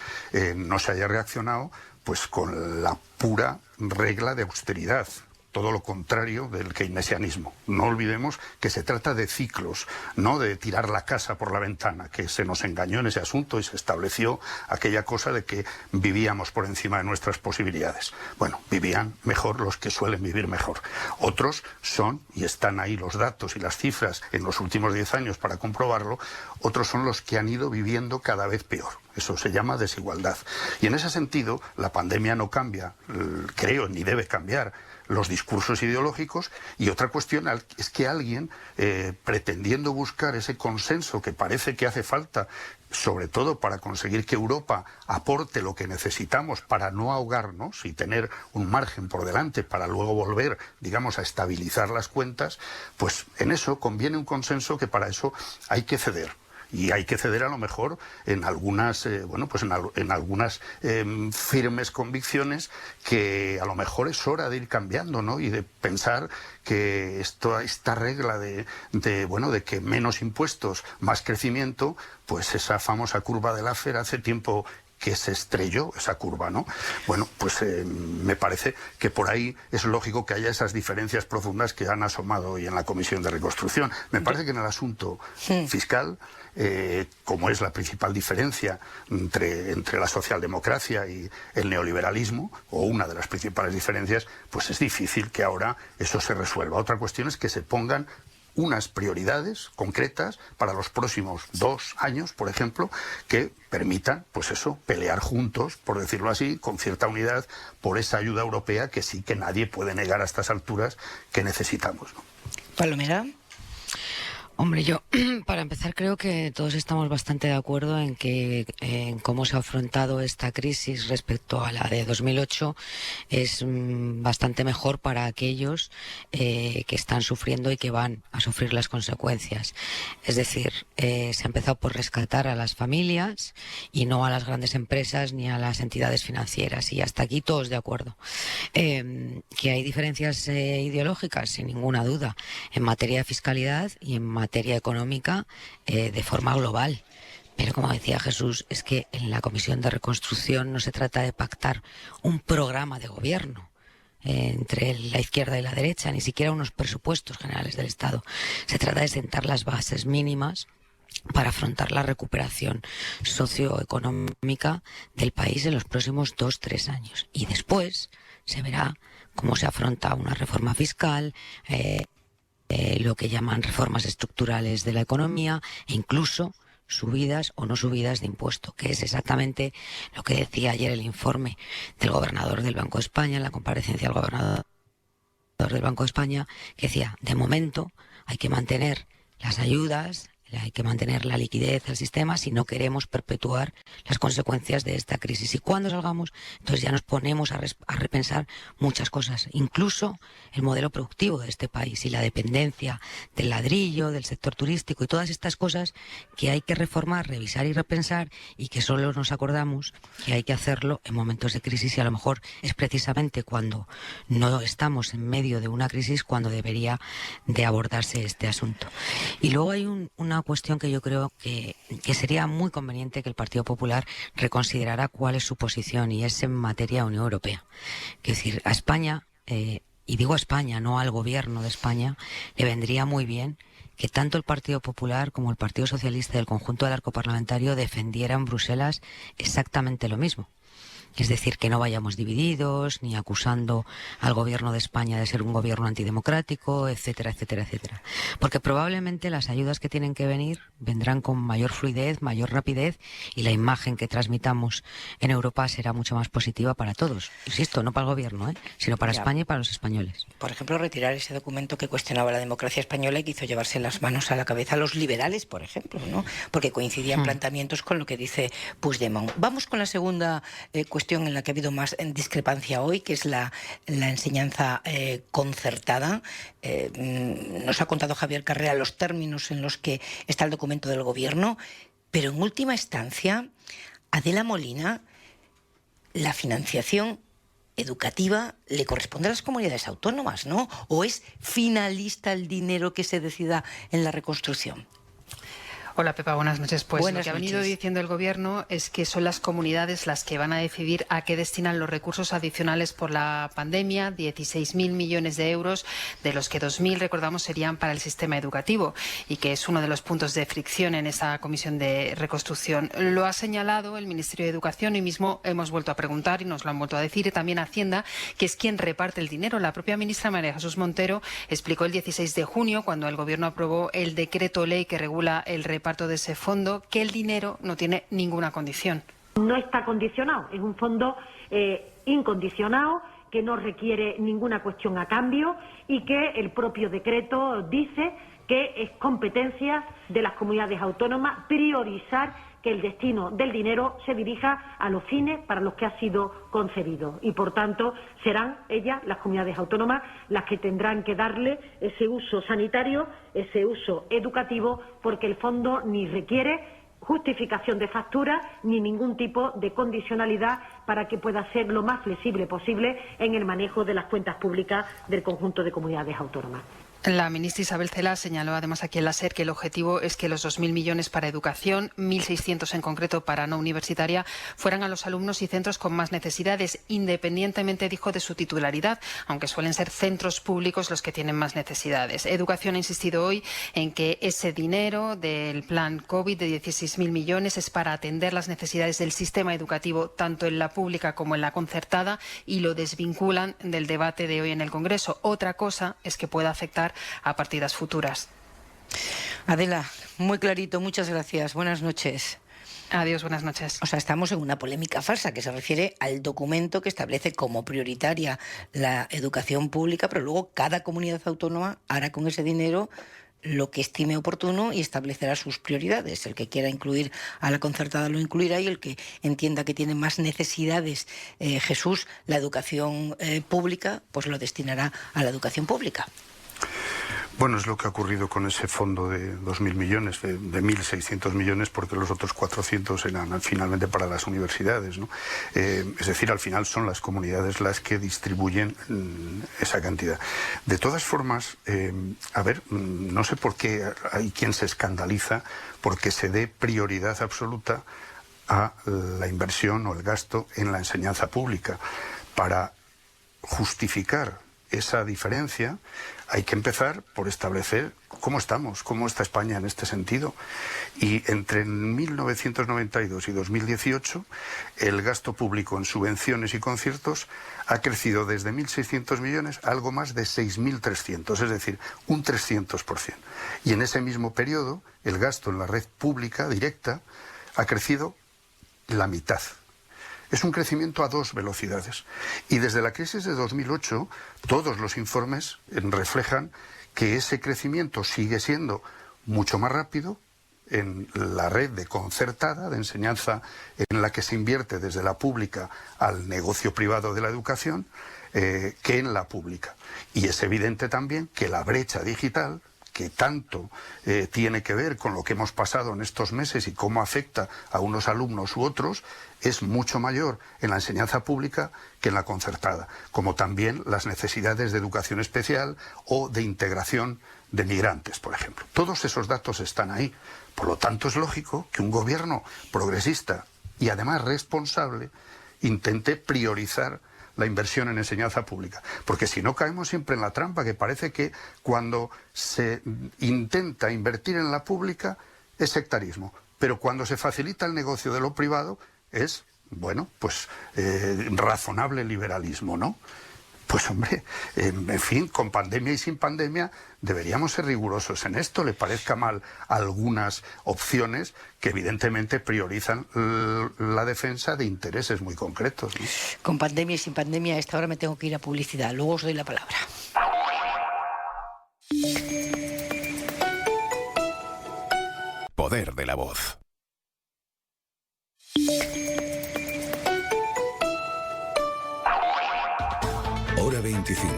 no se haya reaccionado pues con la pura regla de austeridad. Todo lo contrario del keynesianismo. No olvidemos que se trata de ciclos, no de tirar la casa por la ventana, que se nos engañó en ese asunto y se estableció aquella cosa de que vivíamos por encima de nuestras posibilidades. Bueno, vivían mejor los que suelen vivir mejor. Otros son, y están ahí los datos y las cifras en los últimos 10 años para comprobarlo, otros son los que han ido viviendo cada vez peor. Eso se llama desigualdad. Y en ese sentido, la pandemia no cambia, creo, ni debe cambiar los discursos ideológicos, y otra cuestión es que alguien, pretendiendo buscar ese consenso que parece que hace falta, sobre todo para conseguir que Europa aporte lo que necesitamos para no ahogarnos y tener un margen por delante para luego volver, digamos, a estabilizar las cuentas, pues en eso conviene un consenso que para eso hay que ceder. Y hay que ceder a lo mejor en algunas, en algunas firmes convicciones que a lo mejor es hora de ir cambiando, ¿no? Y de pensar que esta regla de que menos impuestos, más crecimiento, pues esa famosa curva de Laffer hace tiempo que se estrelló esa curva, ¿no? Bueno, pues me parece que por ahí es lógico que haya esas diferencias profundas que han asomado hoy en la Comisión de Reconstrucción. Me parece que en el asunto fiscal, como es la principal diferencia entre la socialdemocracia y el neoliberalismo, o una de las principales diferencias, pues es difícil que ahora eso se resuelva. Otra cuestión es que se pongan unas prioridades concretas para los próximos 2 años, por ejemplo, que permitan, pues eso, pelear juntos, por decirlo así, con cierta unidad, por esa ayuda europea que sí que nadie puede negar a estas alturas que necesitamos, ¿no? Palomera. Hombre, yo para empezar creo que todos estamos bastante de acuerdo en cómo se ha afrontado esta crisis respecto a la de 2008. Es bastante mejor para aquellos que están sufriendo y que van a sufrir las consecuencias. Es decir, se ha empezado por rescatar a las familias y no a las grandes empresas ni a las entidades financieras. Y hasta aquí todos de acuerdo. Que hay diferencias ideológicas, sin ninguna duda, en materia de fiscalidad y en materia económica de forma global. Pero como decía Jesús, es que en la Comisión de Reconstrucción no se trata de pactar un programa de gobierno. entre la izquierda y la derecha, ni siquiera unos presupuestos generales del Estado. Se trata de sentar las bases mínimas para afrontar la recuperación socioeconómica del país en los próximos 2-3 años. Y después se verá cómo se afronta una reforma fiscal, lo que llaman reformas estructurales de la economía e incluso subidas o no subidas de impuesto, que es exactamente lo que decía ayer el informe del gobernador del Banco de España, en la comparecencia del gobernador del Banco de España, que decía, de momento hay que mantener las ayudas, hay que mantener la liquidez del sistema si no queremos perpetuar las consecuencias de esta crisis. Y cuando salgamos, entonces ya nos ponemos a repensar muchas cosas, incluso el modelo productivo de este país y la dependencia del ladrillo, del sector turístico y todas estas cosas que hay que reformar, revisar y repensar, y que solo nos acordamos que hay que hacerlo en momentos de crisis, y a lo mejor es precisamente cuando no estamos en medio de una crisis cuando debería de abordarse este asunto. Y luego hay una cuestión que yo creo que sería muy conveniente que el Partido Popular reconsiderara cuál es su posición, y es en materia de Unión Europea. Es decir, a España, y digo a España, no al gobierno de España, le vendría muy bien que tanto el Partido Popular como el Partido Socialista y el conjunto del arco parlamentario defendieran en Bruselas exactamente lo mismo. Es decir, que no vayamos divididos, ni acusando al gobierno de España de ser un gobierno antidemocrático, etcétera, etcétera, etcétera. Porque probablemente las ayudas que tienen que venir vendrán con mayor fluidez, mayor rapidez, y la imagen que transmitamos en Europa será mucho más positiva para todos. Insisto, no para el gobierno, sino para España y para los españoles. Por ejemplo, retirar ese documento que cuestionaba la democracia española y que hizo llevarse las manos a la cabeza a los liberales, por ejemplo, ¿no? Porque coincidían planteamientos con lo que dice Puigdemont. Vamos con la segunda cuestión en la que ha habido más discrepancia hoy, que es la enseñanza concertada. Nos ha contado Javier Carrera los términos en los que está el documento del Gobierno, pero en última instancia, Adela Molina, la financiación educativa le corresponde a las comunidades autónomas, ¿no? ¿O es finalista el dinero que se decida en la reconstrucción? Hola Pepa, buenas noches. Pues buenas lo que ha venido diciendo el Gobierno es que son las comunidades las que van a decidir a qué destinan los recursos adicionales por la pandemia, 16.000 millones de euros, de los que 2.000, recordamos, serían para el sistema educativo, y que es uno de los puntos de fricción en esa comisión de reconstrucción. Lo ha señalado el Ministerio de Educación, y mismo hemos vuelto a preguntar y nos lo han vuelto a decir, y también Hacienda, que es quien reparte el dinero. La propia ministra María Jesús Montero explicó el 16 de junio, cuando el Gobierno aprobó el decreto ley que regula el reparto de ese fondo, que el dinero no tiene ninguna condición. No está condicionado, es un fondo incondicionado, que no requiere ninguna cuestión a cambio, y que el propio decreto dice que es competencia de las comunidades autónomas priorizar que el destino del dinero se dirija a los fines para los que ha sido concebido, y por tanto serán ellas, las comunidades autónomas, las que tendrán que darle ese uso sanitario, ese uso educativo, porque el fondo ni requiere justificación de factura ni ningún tipo de condicionalidad para que pueda ser lo más flexible posible en el manejo de las cuentas públicas del conjunto de comunidades autónomas. La ministra Isabel Celaá señaló además aquí en la SER que el objetivo es que los 2.000 millones para educación, 1.600 en concreto para no universitaria, fueran a los alumnos y centros con más necesidades, independientemente, dijo, de su titularidad, aunque suelen ser centros públicos los que tienen más necesidades. Educación ha insistido hoy en que ese dinero del plan COVID de 16.000 millones es para atender las necesidades del sistema educativo, tanto en la pública como en la concertada, y lo desvinculan del debate de hoy en el Congreso. Otra cosa es que pueda afectar a partidas futuras. Adela, muy clarito, muchas gracias. Buenas noches. Adiós, buenas noches. O sea, estamos en una polémica falsa que se refiere al documento que establece como prioritaria la educación pública, pero luego cada comunidad autónoma hará con ese dinero lo que estime oportuno y establecerá sus prioridades. El que quiera incluir a la concertada lo incluirá, y el que entienda que tiene más necesidades, Jesús, la educación pública, pues lo destinará a la educación pública. Bueno, es lo que ha ocurrido con ese fondo de 2.000 millones, de 1.600 millones, porque los otros 400 eran finalmente para las universidades, ¿no? Es decir, al final son las comunidades las que distribuyen esa cantidad. De todas formas, no sé por qué hay quien se escandaliza porque se dé prioridad absoluta a la inversión o el gasto en la enseñanza pública. Para justificar esa diferencia, hay que empezar por establecer cómo estamos, cómo está España en este sentido. Y entre 1992 y 2018, el gasto público en subvenciones y conciertos ha crecido desde 1.600 millones a algo más de 6.300, es decir, un 300%. Y en ese mismo periodo, el gasto en la red pública directa ha crecido la mitad. Es un crecimiento a 2 velocidades. Y desde la crisis de 2008, todos los informes reflejan que ese crecimiento sigue siendo mucho más rápido en la red de concertada, de enseñanza, en la que se invierte desde la pública al negocio privado de la educación, que en la pública. Y es evidente también que la brecha digital, que tanto tiene que ver con lo que hemos pasado en estos meses y cómo afecta a unos alumnos u otros, es mucho mayor en la enseñanza pública que en la concertada, como también las necesidades de educación especial o de integración de migrantes, por ejemplo. Todos esos datos están ahí. Por lo tanto, es lógico que un gobierno progresista y además responsable intente priorizar la inversión en enseñanza pública, porque si no caemos siempre en la trampa que parece que cuando se intenta invertir en la pública es sectarismo, pero cuando se facilita el negocio de lo privado es, bueno, pues razonable liberalismo, ¿no? Pues hombre, en fin, con pandemia y sin pandemia deberíamos ser rigurosos en esto. Le parezca mal algunas opciones que evidentemente priorizan la defensa de intereses muy concretos, ¿no? Con pandemia y sin pandemia, a esta hora me tengo que ir a publicidad. Luego os doy la palabra. Poder de la voz. Hora 25,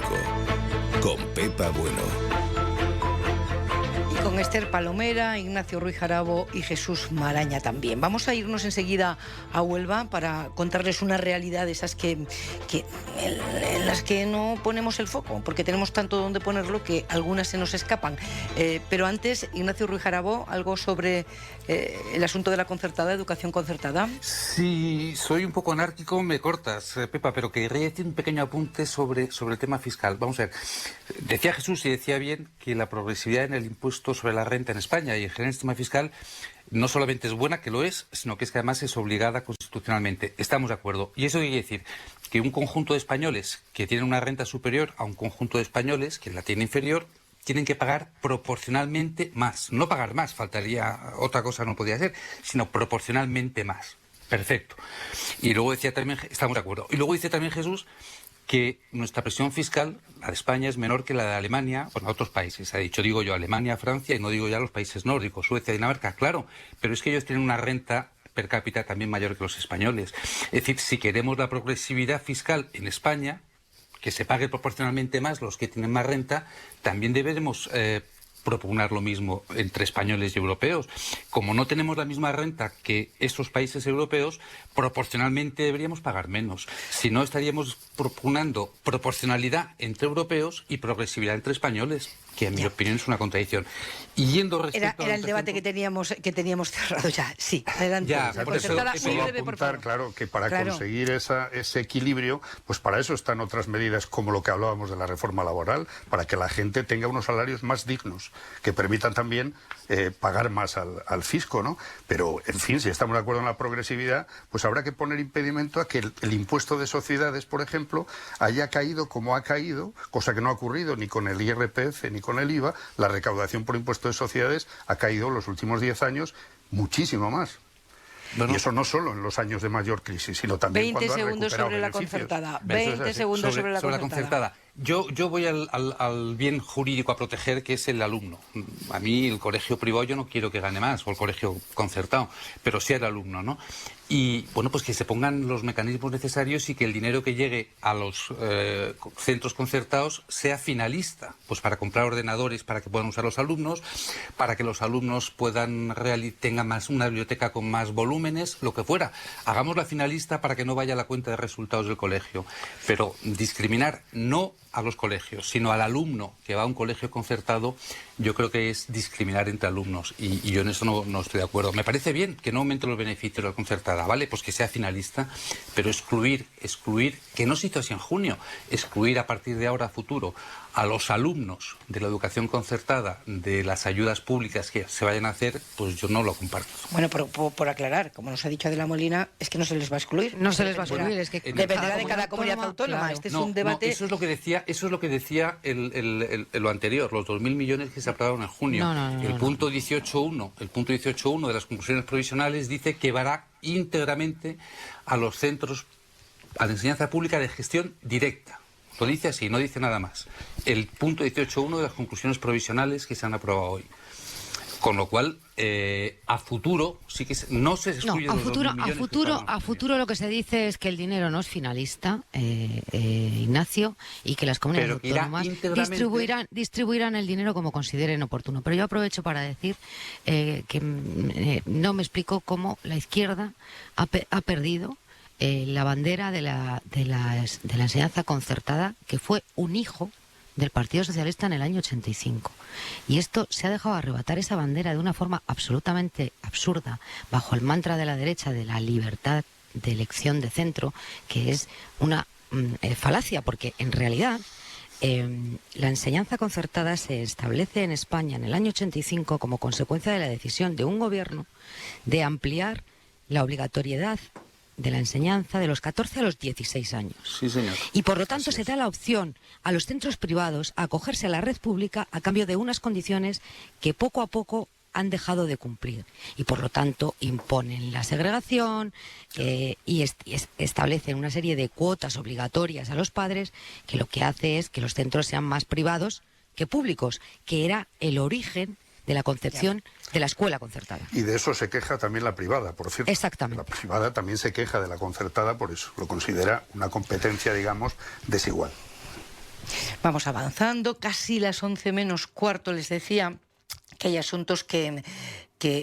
con Pepa Bueno. Y con Esther Palomera, Ignacio Ruiz Jarabo y Jesús Maraña también. Vamos a irnos enseguida a Huelva para contarles una realidad de esas en las que no ponemos el foco, porque tenemos tanto donde ponerlo que algunas se nos escapan. Pero antes, Ignacio Ruiz Jarabo, algo sobre el asunto de la concertada, educación concertada. Si soy un poco anárquico, me cortas, Pepa, pero quería decir un pequeño apunte sobre el tema fiscal. Vamos a ver, decía Jesús y decía bien que la progresividad en el impuesto sobre la renta en España y en general el sistema fiscal no solamente es buena, que lo es, sino que es que además es obligada constitucionalmente. Estamos de acuerdo. Y eso quiere decir que un conjunto de españoles que tienen una renta superior a un conjunto de españoles que la tienen inferior tienen que pagar proporcionalmente más. No pagar más, faltaría, otra cosa no podía ser, sino proporcionalmente más. Perfecto. Y luego decía también, estamos de acuerdo. Y luego dice también Jesús que nuestra presión fiscal, la de España, es menor que la de Alemania, bueno, otros países. Ha dicho, digo yo, Alemania, Francia, y no digo ya los países nórdicos, Suecia, Dinamarca, claro, pero es que ellos tienen una renta per cápita también mayor que los españoles. Es decir, si queremos la progresividad fiscal en España, que se pague proporcionalmente más los que tienen más renta, también deberemos propugnar lo mismo entre españoles y europeos. Como no tenemos la misma renta que estos países europeos, proporcionalmente deberíamos pagar menos. Si no, estaríamos propugnando proporcionalidad entre europeos y progresividad entre españoles, que en mi opinión es una contradicción. Y yendo respecto era el debate que teníamos cerrado ya. Sí, adelante. Ya, por eso apuntar, claro, que para conseguir ese equilibrio, pues para eso están otras medidas como lo que hablábamos de la reforma laboral, para que la gente tenga unos salarios más dignos, que permitan también pagar más al fisco, ¿no? Pero, en fin, si estamos de acuerdo en la progresividad, pues habrá que poner impedimento a que el impuesto de sociedades, por ejemplo, haya caído como ha caído, cosa que no ha ocurrido ni con el IRPF ni con el IVA. La recaudación por impuesto de sociedades ha caído en los últimos 10 años muchísimo más. Bueno, y eso no solo en los años de mayor crisis, sino también 20 cuando segundos sobre la concertada. 20 segundos sobre la concertada. Yo voy al bien jurídico a proteger, que es el alumno. A mí el colegio privado yo no quiero que gane más, o el colegio concertado, pero sí el alumno, ¿no? Y, bueno, pues que se pongan los mecanismos necesarios y que el dinero que llegue a los centros concertados sea finalista, pues para comprar ordenadores para que puedan usar los alumnos, para que los alumnos tengan una biblioteca con más volúmenes, lo que fuera. Hagámosla finalista para que no vaya a la cuenta de resultados del colegio. Pero discriminar no a los colegios, sino al alumno que va a un colegio concertado, yo creo que es discriminar entre alumnos. Y yo en eso no estoy de acuerdo. Me parece bien que no aumente los beneficios de la concertada, ¿vale? Pues que sea finalista, pero excluir, que no se hizo así en junio, excluir a partir de ahora a futuro a los alumnos de la educación concertada de las ayudas públicas que se vayan a hacer, pues yo no lo comparto. Bueno, pero por aclarar, como nos ha dicho Adela Molina, es que no se les va a excluir. No se les va a excluir, es que dependerá de cada comunidad autónoma. Claro. Este es un debate. Eso es lo que decía lo anterior, los 2.000 millones que se aprobaron en junio. El punto 18.1 de las conclusiones provisionales dice que va íntegramente a los centros, a la enseñanza pública de gestión directa. Lo dice así, no dice nada más. El punto 18.1 de las conclusiones provisionales que se han aprobado hoy. Con lo cual, a futuro, sí que no se excluye a futuro lo que se dice es que el dinero no es finalista, Ignacio, y que las comunidades autónomas distribuirán el dinero como consideren oportuno. Pero yo aprovecho para decir que no me explico cómo la izquierda ha perdido la bandera de la enseñanza concertada, que fue un hijo del Partido Socialista en el año 85. Y esto se ha dejado arrebatar esa bandera de una forma absolutamente absurda, bajo el mantra de la derecha de la libertad de elección de centro, que es una falacia, porque en realidad la enseñanza concertada se establece en España en el año 85 como consecuencia de la decisión de un gobierno de ampliar la obligatoriedad de la enseñanza de los 14 a los 16 años. Sí, señor. Y por lo tanto se da la opción a los centros privados a acogerse a la red pública a cambio de unas condiciones que poco a poco han dejado de cumplir. Y por lo tanto imponen la segregación y establecen una serie de cuotas obligatorias a los padres, que lo que hace es que los centros sean más privados que públicos, que era el origen de la concepción de la escuela concertada. Y de eso se queja también la privada, por cierto. Exactamente. La privada también se queja de la concertada por eso. Lo considera una competencia, digamos, desigual. Vamos avanzando, casi las 11 menos cuarto. Les decía que hay asuntos que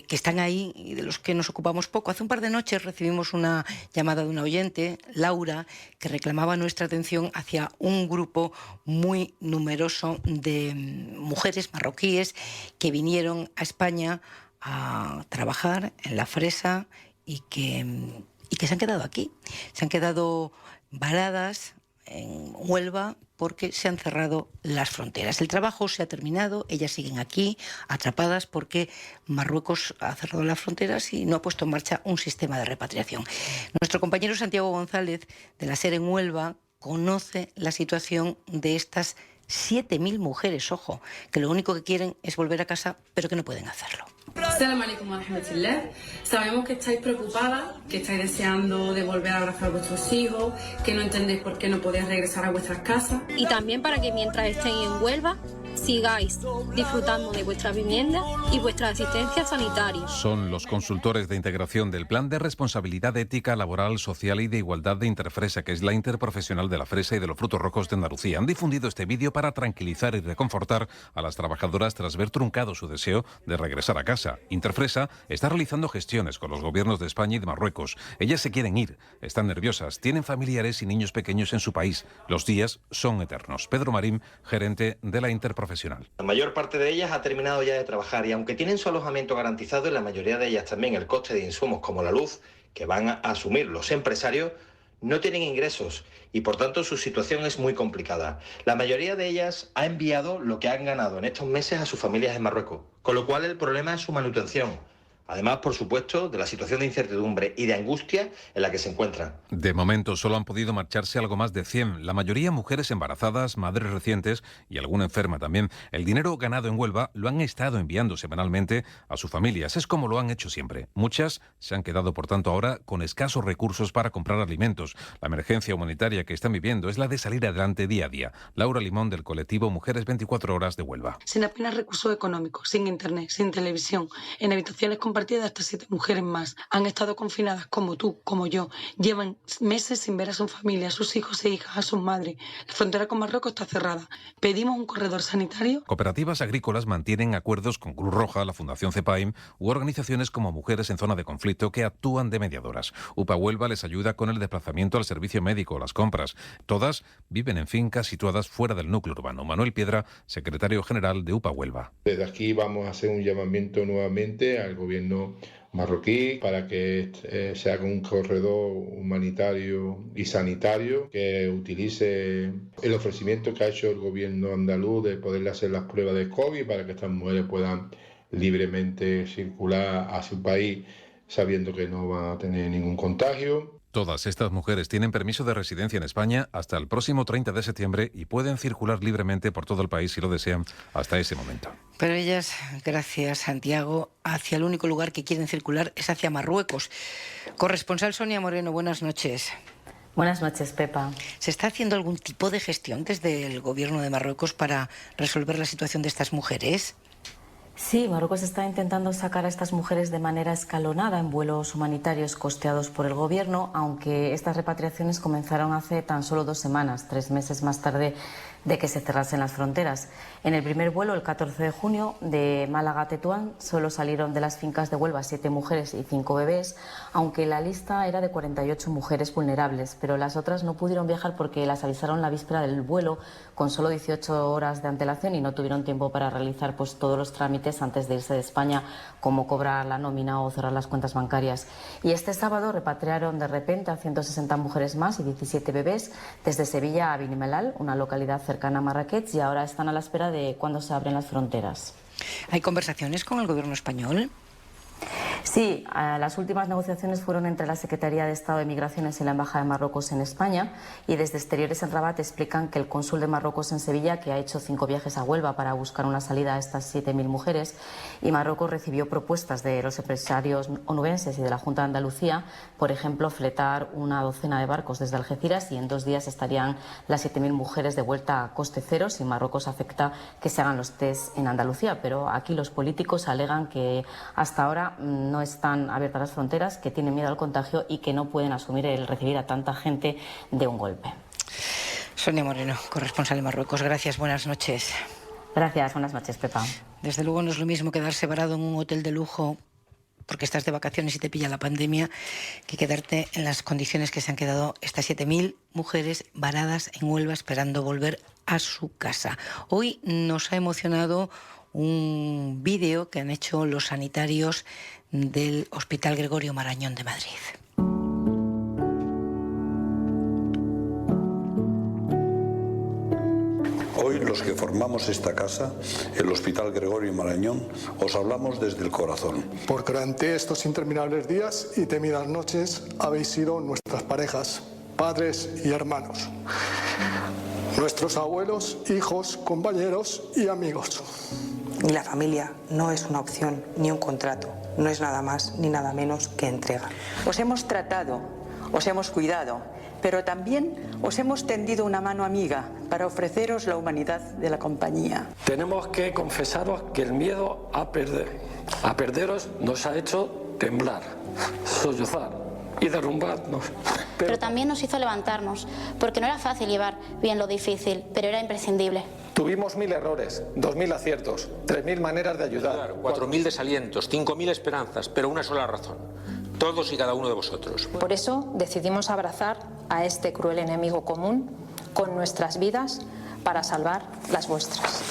están ahí y de los que nos ocupamos poco. Hace un par de noches recibimos una llamada de una oyente, Laura, que reclamaba nuestra atención hacia un grupo muy numeroso de mujeres marroquíes que vinieron a España a trabajar en la fresa y que se han quedado aquí. Se han quedado varadas en Huelva porque se han cerrado las fronteras. El trabajo se ha terminado, ellas siguen aquí atrapadas porque Marruecos ha cerrado las fronteras y no ha puesto en marcha un sistema de repatriación. Nuestro compañero Santiago González, de la SER en Huelva, conoce la situación de estas 7.000 mujeres, ojo, que lo único que quieren es volver a casa, pero que no pueden hacerlo. Salam alaikum wa rahmatullah. Sabemos que estáis preocupadas, que estáis deseando de volver a abrazar a vuestros hijos, que no entendéis por qué no podéis regresar a vuestras casas. Y también para que mientras estéis en Huelva sigáis disfrutando de vuestra vivienda y vuestra asistencia sanitaria. Son los consultores de integración del Plan de Responsabilidad Ética, Laboral, Social y de Igualdad de Interfresa, que es la interprofesional de la fresa y de los frutos rojos de Andalucía. Han difundido este vídeo para tranquilizar y reconfortar a las trabajadoras tras ver truncado su deseo de regresar a casa. Interfresa está realizando gestiones con los gobiernos de España y de Marruecos. Ellas se quieren ir, están nerviosas, tienen familiares y niños pequeños en su país. Los días son eternos. Pedro Marín, gerente de la interprofesional. La mayor parte de ellas ha terminado ya de trabajar y aunque tienen su alojamiento garantizado, y la mayoría de ellas también el coste de insumos como la luz, que van a asumir los empresarios, no tienen ingresos y por tanto su situación es muy complicada. La mayoría de ellas ha enviado lo que han ganado en estos meses a sus familias en Marruecos, con lo cual el problema es su manutención. Además, por supuesto, de la situación de incertidumbre y de angustia en la que se encuentran. De momento solo han podido marcharse algo más de 100, la mayoría mujeres embarazadas, madres recientes y alguna enferma también. El dinero ganado en Huelva lo han estado enviando semanalmente a sus familias, es como lo han hecho siempre. Muchas se han quedado, por tanto, ahora con escasos recursos para comprar alimentos. La emergencia humanitaria que están viviendo es la de salir adelante día a día. Laura Limón, del colectivo Mujeres 24 Horas de Huelva. Sin apenas recursos económicos, sin internet, sin televisión, en habitaciones compartidas partida de estas 7 mujeres más han estado confinadas como tú, como yo. Llevan meses sin ver a su familia, a sus hijos e hijas, a sus madres. La frontera con Marruecos está cerrada. Pedimos un corredor sanitario. Cooperativas agrícolas mantienen acuerdos con Cruz Roja, la Fundación CEPAIM u organizaciones como Mujeres en Zona de Conflicto que actúan de mediadoras. UPA Huelva les ayuda con el desplazamiento al servicio médico, las compras. Todas viven en fincas situadas fuera del núcleo urbano. Manuel Piedra, secretario general de UPA Huelva. Desde aquí vamos a hacer un llamamiento nuevamente al gobierno marroquí para que se haga un corredor humanitario y sanitario que utilice el ofrecimiento que ha hecho el gobierno andaluz de poderle hacer las pruebas de COVID para que estas mujeres puedan libremente circular a su país sabiendo que no van a tener ningún contagio. Todas estas mujeres tienen permiso de residencia en España hasta el próximo 30 de septiembre y pueden circular libremente por todo el país si lo desean hasta ese momento. Pero ellas, gracias Santiago, hacia el único lugar que quieren circular es hacia Marruecos. Corresponsal Sonia Moreno, buenas noches. Buenas noches, Pepa. ¿Se está haciendo algún tipo de gestión desde el gobierno de Marruecos para resolver la situación de estas mujeres? Sí, Marruecos está intentando sacar a estas mujeres de manera escalonada en vuelos humanitarios costeados por el gobierno, aunque estas repatriaciones comenzaron hace tan solo 2 semanas, 3 meses más tarde de que se cerrasen las fronteras. En el primer vuelo, el 14 de junio, de Málaga a Tetuán, solo salieron de las fincas de Huelva 7 mujeres y 5 bebés, aunque la lista era de 48 mujeres vulnerables, pero las otras no pudieron viajar porque las avisaron la víspera del vuelo con solo 18 horas de antelación y no tuvieron tiempo para realizar todos los trámites antes de irse de España, como cobrar la nómina o cerrar las cuentas bancarias. Y este sábado repatriaron de repente a 160 mujeres más y 17 bebés desde Sevilla a Binimelal, una localidad cercana a Marrakech, y ahora están a la espera de cuándo se abren las fronteras. ¿Hay conversaciones con el gobierno español? Sí, las últimas negociaciones fueron entre la Secretaría de Estado de Migraciones y la Embajada de Marruecos en España, y desde Exteriores en Rabat explican que el cónsul de Marruecos en Sevilla, que ha hecho 5 viajes a Huelva para buscar una salida a estas 7.000 mujeres, y Marruecos recibió propuestas de los empresarios onubenses y de la Junta de Andalucía, por ejemplo, fletar una docena de barcos desde Algeciras y en 2 días estarían las 7.000 mujeres de vuelta a coste cero si Marruecos acepta que se hagan los test en Andalucía. Pero aquí los políticos alegan que hasta ahora no están abiertas las fronteras, que tienen miedo al contagio y que no pueden asumir el recibir a tanta gente de un golpe. Sonia Moreno, corresponsal de Marruecos. Gracias, buenas noches. Gracias, buenas noches, Pepa. Desde luego no es lo mismo quedarse varado en un hotel de lujo porque estás de vacaciones y te pilla la pandemia, que quedarte en las condiciones que se han quedado estas 7.000 mujeres varadas en Huelva esperando volver a su casa. Hoy nos ha emocionado un vídeo que han hecho los sanitarios del Hospital Gregorio Marañón de Madrid. Hoy los que formamos esta casa, el Hospital Gregorio Marañón, os hablamos desde el corazón. Porque durante estos interminables días y temidas noches habéis sido nuestras parejas, padres y hermanos, nuestros abuelos, hijos, compañeros y amigos. Y la familia no es una opción ni un contrato, no es nada más ni nada menos que entrega. Os hemos tratado, os hemos cuidado, pero también os hemos tendido una mano amiga para ofreceros la humanidad de la compañía. Tenemos que confesaros que el miedo a perderos nos ha hecho temblar, sollozar y derrumbarnos. Pero también nos hizo levantarnos, porque no era fácil llevar bien lo difícil, pero era imprescindible. Tuvimos 1.000 errores, 2.000 aciertos, 3.000 maneras de ayudar. 4.000 desalientos, 5.000 esperanzas, pero una sola razón. Todos y cada uno de vosotros. Por eso decidimos abrazar a este cruel enemigo común con nuestras vidas para salvar las vuestras.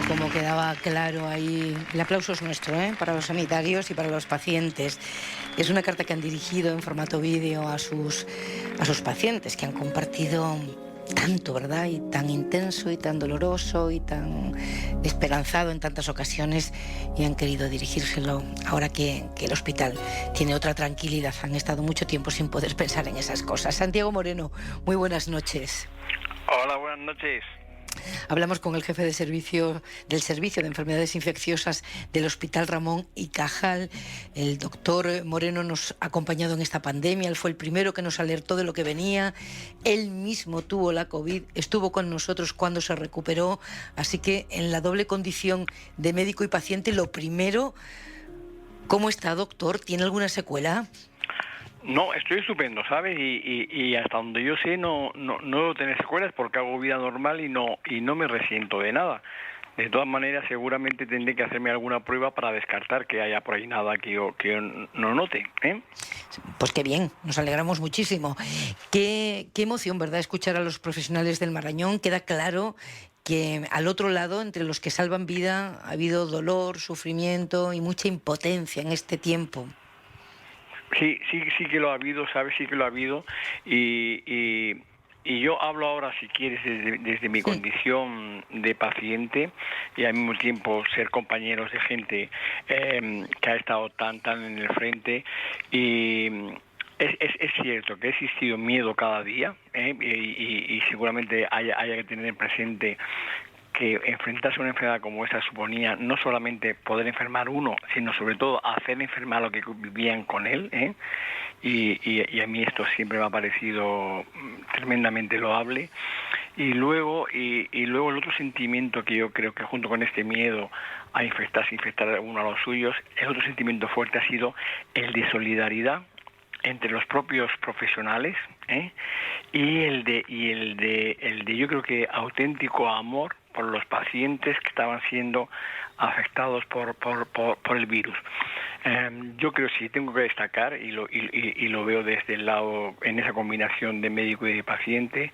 Como quedaba claro ahí, el aplauso es nuestro, para los sanitarios y para los pacientes. Es una carta que han dirigido en formato vídeo a sus pacientes, que han compartido tanto, ¿verdad? Y tan intenso y tan doloroso y tan esperanzado en tantas ocasiones, y han querido dirigírselo ahora que el hospital tiene otra tranquilidad. Han estado mucho tiempo sin poder pensar en esas cosas. Santiago Moreno, muy buenas noches. Hola, buenas noches. Hablamos con el jefe del Servicio de Enfermedades Infecciosas del Hospital Ramón y Cajal. El doctor Moreno nos ha acompañado en esta pandemia. Él fue el primero que nos alertó de lo que venía. Él mismo tuvo la COVID, estuvo con nosotros cuando se recuperó. Así que en la doble condición de médico y paciente, lo primero, ¿cómo está, doctor? ¿Tiene alguna secuela? No, estoy estupendo, ¿sabes? Y hasta donde yo sé no debo tener secuelas porque hago vida normal y no me resiento de nada. De todas maneras, seguramente tendré que hacerme alguna prueba para descartar que haya por ahí nada que yo no note, ¿eh? Pues qué bien, nos alegramos muchísimo. Qué emoción, ¿verdad?, escuchar a los profesionales del Marañón. Queda claro que al otro lado, entre los que salvan vida, ha habido dolor, sufrimiento y mucha impotencia en este tiempo. Sí que lo ha habido, ¿sabes? Sí que lo ha habido. Y yo hablo ahora, si quieres, desde mi condición de paciente y al mismo tiempo ser compañeros de gente que ha estado tan en el frente. Y es cierto que ha existido miedo cada día, y seguramente haya que tener presente que enfrentarse a una enfermedad como esta suponía no solamente poder enfermar uno, sino sobre todo hacer enfermar a los que vivían con él, ¿eh? Y a mí esto siempre me ha parecido tremendamente loable. Y luego el otro sentimiento que yo creo que junto con este miedo a infectar a uno a los suyos, el otro sentimiento fuerte ha sido el de solidaridad entre los propios profesionales, y el de yo creo que auténtico amor por los pacientes que estaban siendo afectados por el virus. Yo creo, si tengo que destacar, y lo veo desde el lado, en esa combinación de médico y de paciente,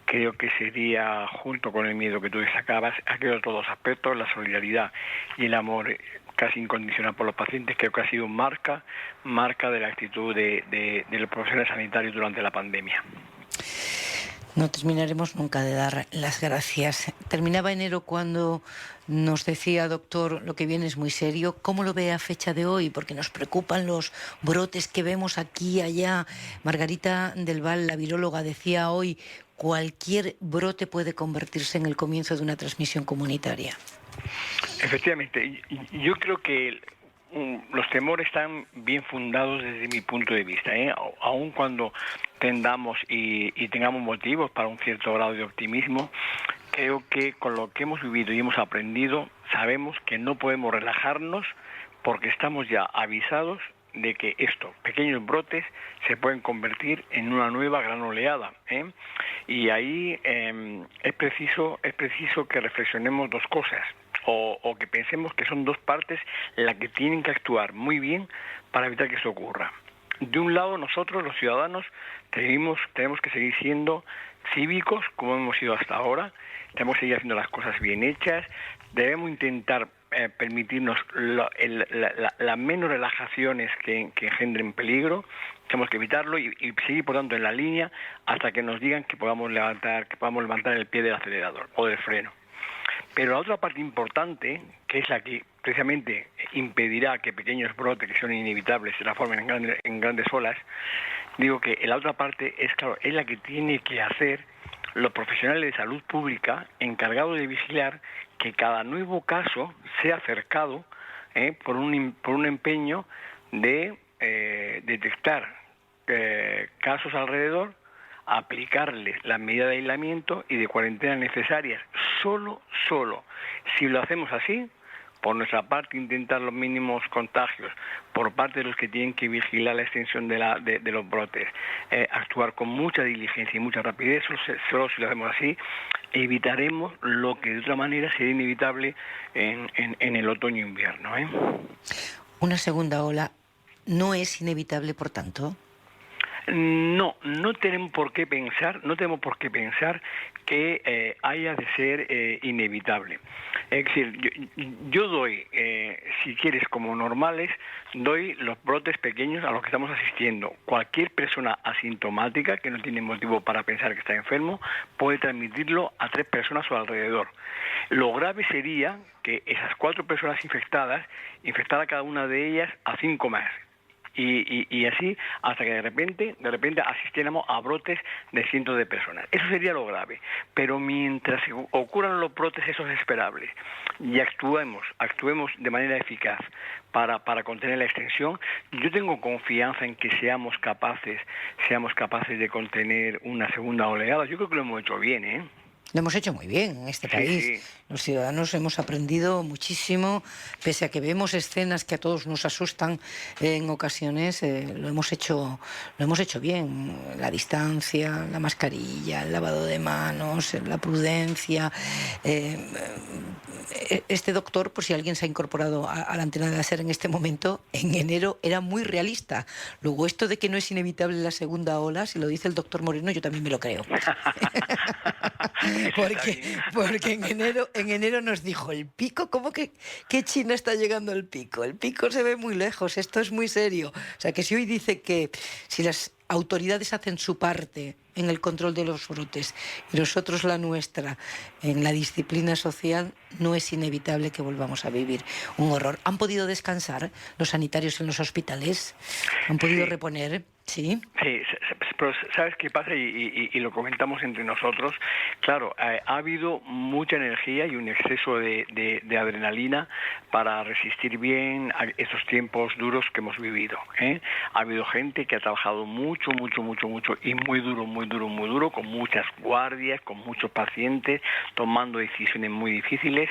creo que sería, junto con el miedo que tú destacabas, aquellos otros dos aspectos, la solidaridad y el amor casi incondicional por los pacientes, creo que ha sido marca de la actitud de los profesionales sanitarios durante la pandemia. No terminaremos nunca de dar las gracias. Terminaba enero cuando nos decía, doctor, lo que viene es muy serio. ¿Cómo lo ve a fecha de hoy? Porque nos preocupan los brotes que vemos aquí y allá. Margarita del Val, la viróloga, decía hoy, cualquier brote puede convertirse en el comienzo de una transmisión comunitaria. Efectivamente, yo creo que los temores están bien fundados desde mi punto de vista, aun cuando tengamos motivos para un cierto grado de optimismo. Creo que con lo que hemos vivido y hemos aprendido, sabemos que no podemos relajarnos porque estamos ya avisados de que estos pequeños brotes se pueden convertir en una nueva gran oleada, y ahí es preciso que reflexionemos dos cosas. O que pensemos que son dos partes las que tienen que actuar muy bien para evitar que esto ocurra. De un lado, nosotros, los ciudadanos, tenemos que seguir siendo cívicos como hemos sido hasta ahora, tenemos que seguir haciendo las cosas bien hechas, debemos intentar permitirnos las menos relajaciones que engendren peligro, tenemos que evitarlo y seguir, por tanto, en la línea hasta que nos digan que podamos levantar el pie del acelerador o del freno. Pero la otra parte importante, que es la que precisamente impedirá que pequeños brotes que son inevitables se transformen en grandes olas, digo que la otra parte es la que tiene que hacer los profesionales de salud pública encargados de vigilar que cada nuevo caso sea cercado por un empeño de detectar casos alrededor, aplicarles las medidas de aislamiento y de cuarentena necesarias. Solo si lo hacemos así, por nuestra parte intentar los mínimos contagios, por parte de los que tienen que vigilar la extensión de los brotes, actuar con mucha diligencia y mucha rapidez, solo si lo hacemos así, evitaremos lo que de otra manera sería inevitable en el otoño-invierno. Una segunda ola no es inevitable, por tanto. No tenemos por qué pensar que haya de ser inevitable. Es decir, yo doy, si quieres, como normales, doy los brotes pequeños a los que estamos asistiendo. Cualquier persona asintomática que no tiene motivo para pensar que está enfermo puede transmitirlo a 3 personas a su alrededor. Lo grave sería que esas 4 personas infectadas, infectara cada una de ellas a 5 más. Y así hasta que de repente asistiéramos a brotes de cientos de personas. Eso sería lo grave. Pero mientras ocurran los brotes esos esperables y actuemos de manera eficaz para contener la extensión, yo tengo confianza en que seamos capaces de contener una segunda oleada. Yo creo que lo hemos hecho bien, ¿eh? Lo hemos hecho muy bien en este país. Sí. Los ciudadanos hemos aprendido muchísimo, pese a que vemos escenas que a todos nos asustan en ocasiones, lo hemos hecho bien. La distancia, la mascarilla, el lavado de manos, la prudencia. Este doctor, por si alguien se ha incorporado a la antena de la SER en este momento, en enero era muy realista. Luego, esto de que no es inevitable la segunda ola, si lo dice el doctor Moreno, yo también me lo creo. Porque en enero nos dijo el pico, ¿cómo que China está llegando al pico? El pico se ve muy lejos, esto es muy serio. O sea, que si hoy dice que si las autoridades hacen su parte en el control de los brotes y nosotros la nuestra en la disciplina social, no es inevitable que volvamos a vivir un horror. ¿Han podido descansar los sanitarios en los hospitales? ¿Han podido reponer? Sí. Sí, pero ¿sabes qué pasa? Y lo comentamos entre nosotros. Claro, ha habido mucha energía y un exceso de adrenalina para resistir bien a estos tiempos duros que hemos vivido, ¿eh? Ha habido gente que ha trabajado mucho y muy duro, con muchas guardias, con muchos pacientes, tomando decisiones muy difíciles,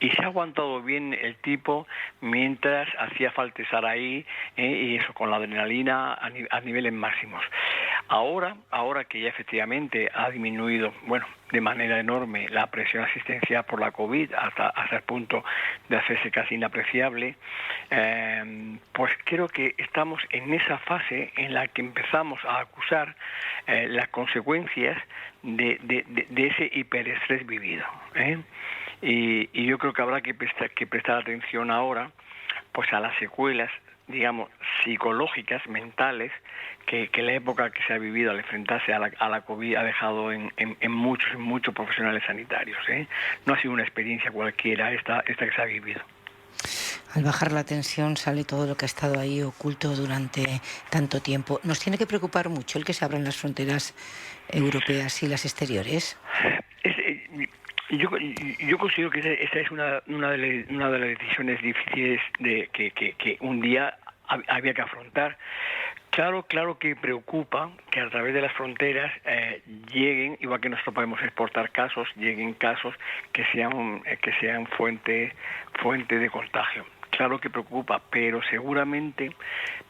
y se ha aguantado bien el tipo mientras hacía falta estar ahí, y eso con la adrenalina a niveles máximos. Ahora que ya efectivamente ha disminuido, de manera enorme la presión asistencial por la COVID hasta el punto de hacerse casi inapreciable, pues creo que estamos en esa fase en la que empezamos a acusar las consecuencias de ese hiperestrés vivido, ¿eh? Y yo creo que habrá que prestar atención ahora pues a las secuelas, digamos, psicológicas, mentales, que la época que se ha vivido al enfrentarse a la COVID ha dejado en muchos profesionales sanitarios, ¿eh? No ha sido una experiencia cualquiera esta que se ha vivido. Al bajar la tensión sale todo lo que ha estado ahí oculto durante tanto tiempo. ¿Nos tiene que preocupar mucho el que se abran las fronteras europeas y las exteriores? Yo considero que esa es una de las decisiones difíciles que un día había que afrontar. Claro que preocupa que a través de las fronteras lleguen, igual que nosotros podemos exportar casos, lleguen casos que sean fuente de contagio. Claro que preocupa, pero seguramente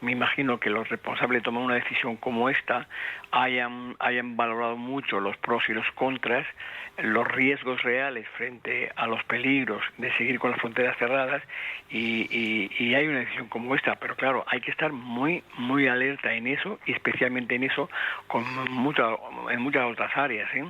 me imagino que los responsables de tomar una decisión como esta hayan valorado mucho los pros y los contras, los riesgos reales frente a los peligros de seguir con las fronteras cerradas, y hay una decisión como esta. Pero claro, hay que estar muy alerta en eso, y especialmente en eso en muchas otras áreas, ¿eh?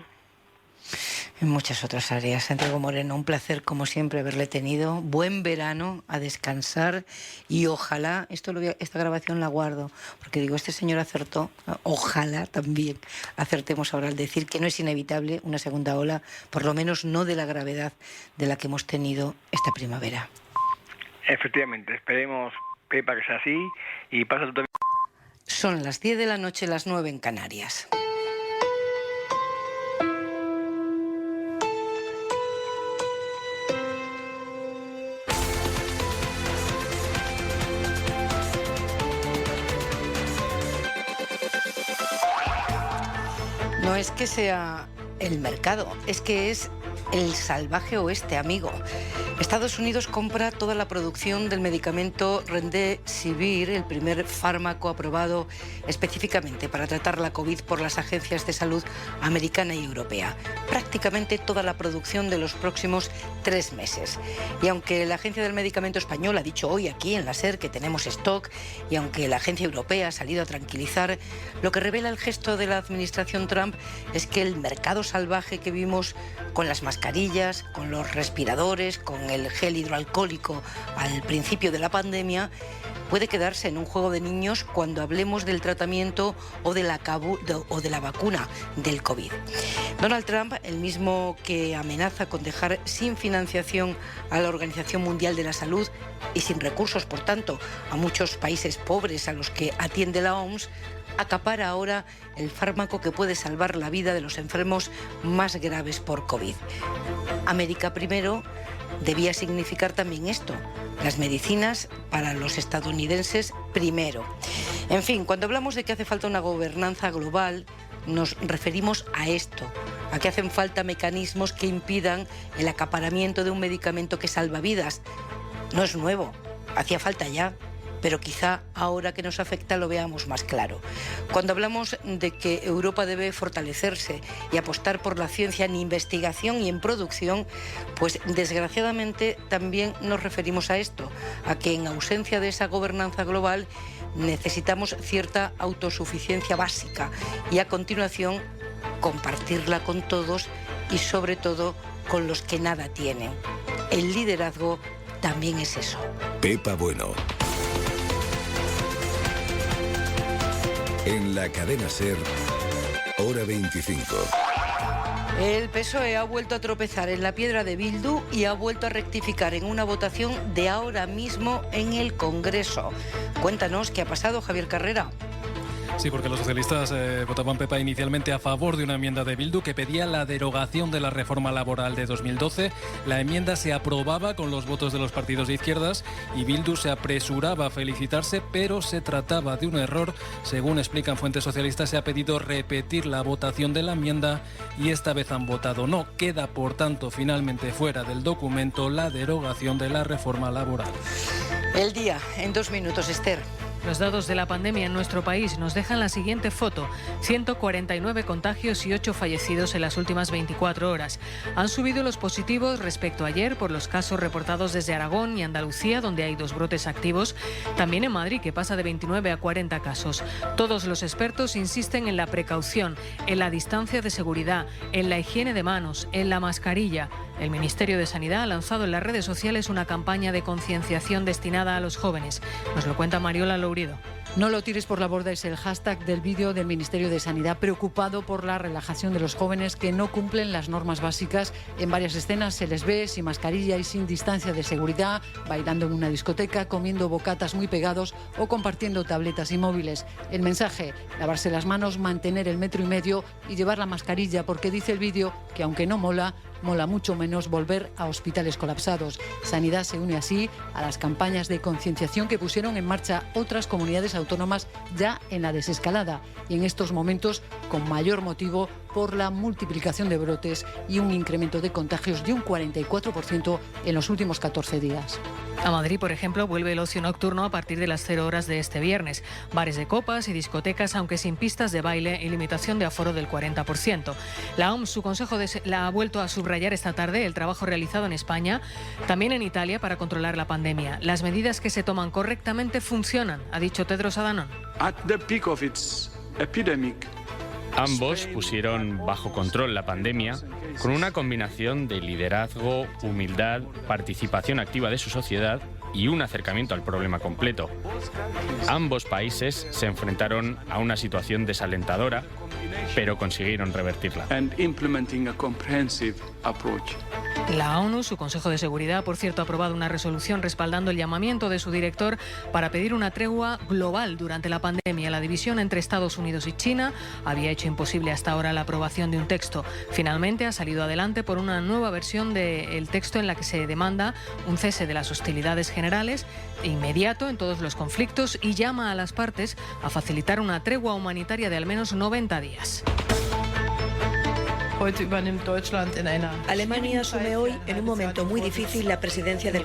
En muchas otras áreas. Santiago Moreno, un placer como siempre haberle tenido. Buen verano, a descansar, y ojalá, esta grabación la guardo, porque digo, este señor acertó, ojalá también acertemos ahora al decir que no es inevitable una segunda ola, por lo menos no de la gravedad de la que hemos tenido esta primavera. Efectivamente, esperemos, Pepa, que sea así, y pasa tú también. Son las 10 de la noche, las 9 en Canarias. No es que sea el mercado, es que es el salvaje oeste, amigo. Estados Unidos compra toda la producción del medicamento Remdesivir, el primer fármaco aprobado específicamente para tratar la COVID por las agencias de salud americana y europea. Prácticamente toda la producción de los próximos 3 meses. Y aunque la Agencia del Medicamento Español ha dicho hoy aquí en la SER que tenemos stock, y aunque la Agencia Europea ha salido a tranquilizar, lo que revela el gesto de la administración Trump es que el mercado salvaje que vimos con las mascarillas, con los respiradores, con el gel hidroalcohólico al principio de la pandemia, puede quedarse en un juego de niños cuando hablemos del tratamiento o de la vacuna del COVID. Donald Trump, el mismo que amenaza con dejar sin financiación a la Organización Mundial de la Salud y sin recursos, por tanto, a muchos países pobres a los que atiende la OMS, acapara ahora el fármaco que puede salvar la vida de los enfermos más graves por COVID. América primero debía significar también esto, las medicinas para los estadounidenses primero. En fin, cuando hablamos de que hace falta una gobernanza global, nos referimos a esto, a que hacen falta mecanismos que impidan el acaparamiento de un medicamento que salva vidas. No es nuevo, hacía falta ya, pero quizá ahora que nos afecta lo veamos más claro. Cuando hablamos de que Europa debe fortalecerse y apostar por la ciencia en investigación y en producción, pues desgraciadamente también nos referimos a esto, a que en ausencia de esa gobernanza global necesitamos cierta autosuficiencia básica y a continuación compartirla con todos y sobre todo con los que nada tienen. El liderazgo también es eso. Pepa Bueno. En la cadena SER, hora 25. El PSOE ha vuelto a tropezar en la piedra de Bildu y ha vuelto a rectificar en una votación de ahora mismo en el Congreso. Cuéntanos qué ha pasado, Javier Carrera. Sí, porque los socialistas votaban, Pepa, inicialmente a favor de una enmienda de Bildu que pedía la derogación de la reforma laboral de 2012. La enmienda se aprobaba con los votos de los partidos de izquierdas y Bildu se apresuraba a felicitarse, pero se trataba de un error. Según explican fuentes socialistas, se ha pedido repetir la votación de la enmienda y esta vez han votado no. Queda, por tanto, finalmente fuera del documento la derogación de la reforma laboral. El día, en 2 minutos, Esther. Los datos de la pandemia en nuestro país nos dejan la siguiente foto. 149 contagios y 8 fallecidos en las últimas 24 horas. Han subido los positivos respecto a ayer por los casos reportados desde Aragón y Andalucía, donde hay 2 brotes activos. También en Madrid, que pasa de 29 a 40 casos. Todos los expertos insisten en la precaución, en la distancia de seguridad, en la higiene de manos, en la mascarilla. El Ministerio de Sanidad ha lanzado en las redes sociales una campaña de concienciación destinada a los jóvenes. Nos lo cuenta Mariola Lourido. No lo tires por la borda es el hashtag del vídeo del Ministerio de Sanidad, preocupado por la relajación de los jóvenes que no cumplen las normas básicas. En varias escenas se les ve sin mascarilla y sin distancia de seguridad, bailando en una discoteca, comiendo bocatas muy pegados o compartiendo tabletas y móviles. El mensaje: lavarse las manos, mantener el 1,5 metros y llevar la mascarilla, porque dice el vídeo que aunque no mola mucho menos volver a hospitales colapsados. Sanidad se une así a las campañas de concienciación que pusieron en marcha otras comunidades autónomas ya en la desescalada y en estos momentos con mayor motivo por la multiplicación de brotes y un incremento de contagios de un 44% en los últimos 14 días. A Madrid, por ejemplo, vuelve el ocio nocturno a partir de las 0 horas de este viernes. Bares de copas y discotecas, aunque sin pistas de baile y limitación de aforo del 40%. La OMS, su consejo la ha vuelto a subrayar esta tarde el trabajo realizado en España, también en Italia, para controlar la pandemia. Las medidas que se toman correctamente funcionan, ha dicho Tedros Adhanom. At the peak of its epidemic, ambos pusieron bajo control la pandemia con una combinación de liderazgo, humildad, participación activa de su sociedad y un acercamiento al problema completo. Ambos países se enfrentaron a una situación desalentadora, pero consiguieron revertirla. La ONU, su Consejo de Seguridad, por cierto, ha aprobado una resolución respaldando el llamamiento de su director para pedir una tregua global durante la pandemia. La división entre Estados Unidos y China había hecho imposible hasta ahora la aprobación de un texto. Finalmente ha salido adelante por una nueva versión del texto en la que se demanda un cese de las hostilidades generales inmediato en todos los conflictos y llama a las partes a facilitar una tregua humanitaria de al menos 90 días. Alemania asume hoy, en un momento muy difícil, la presidencia del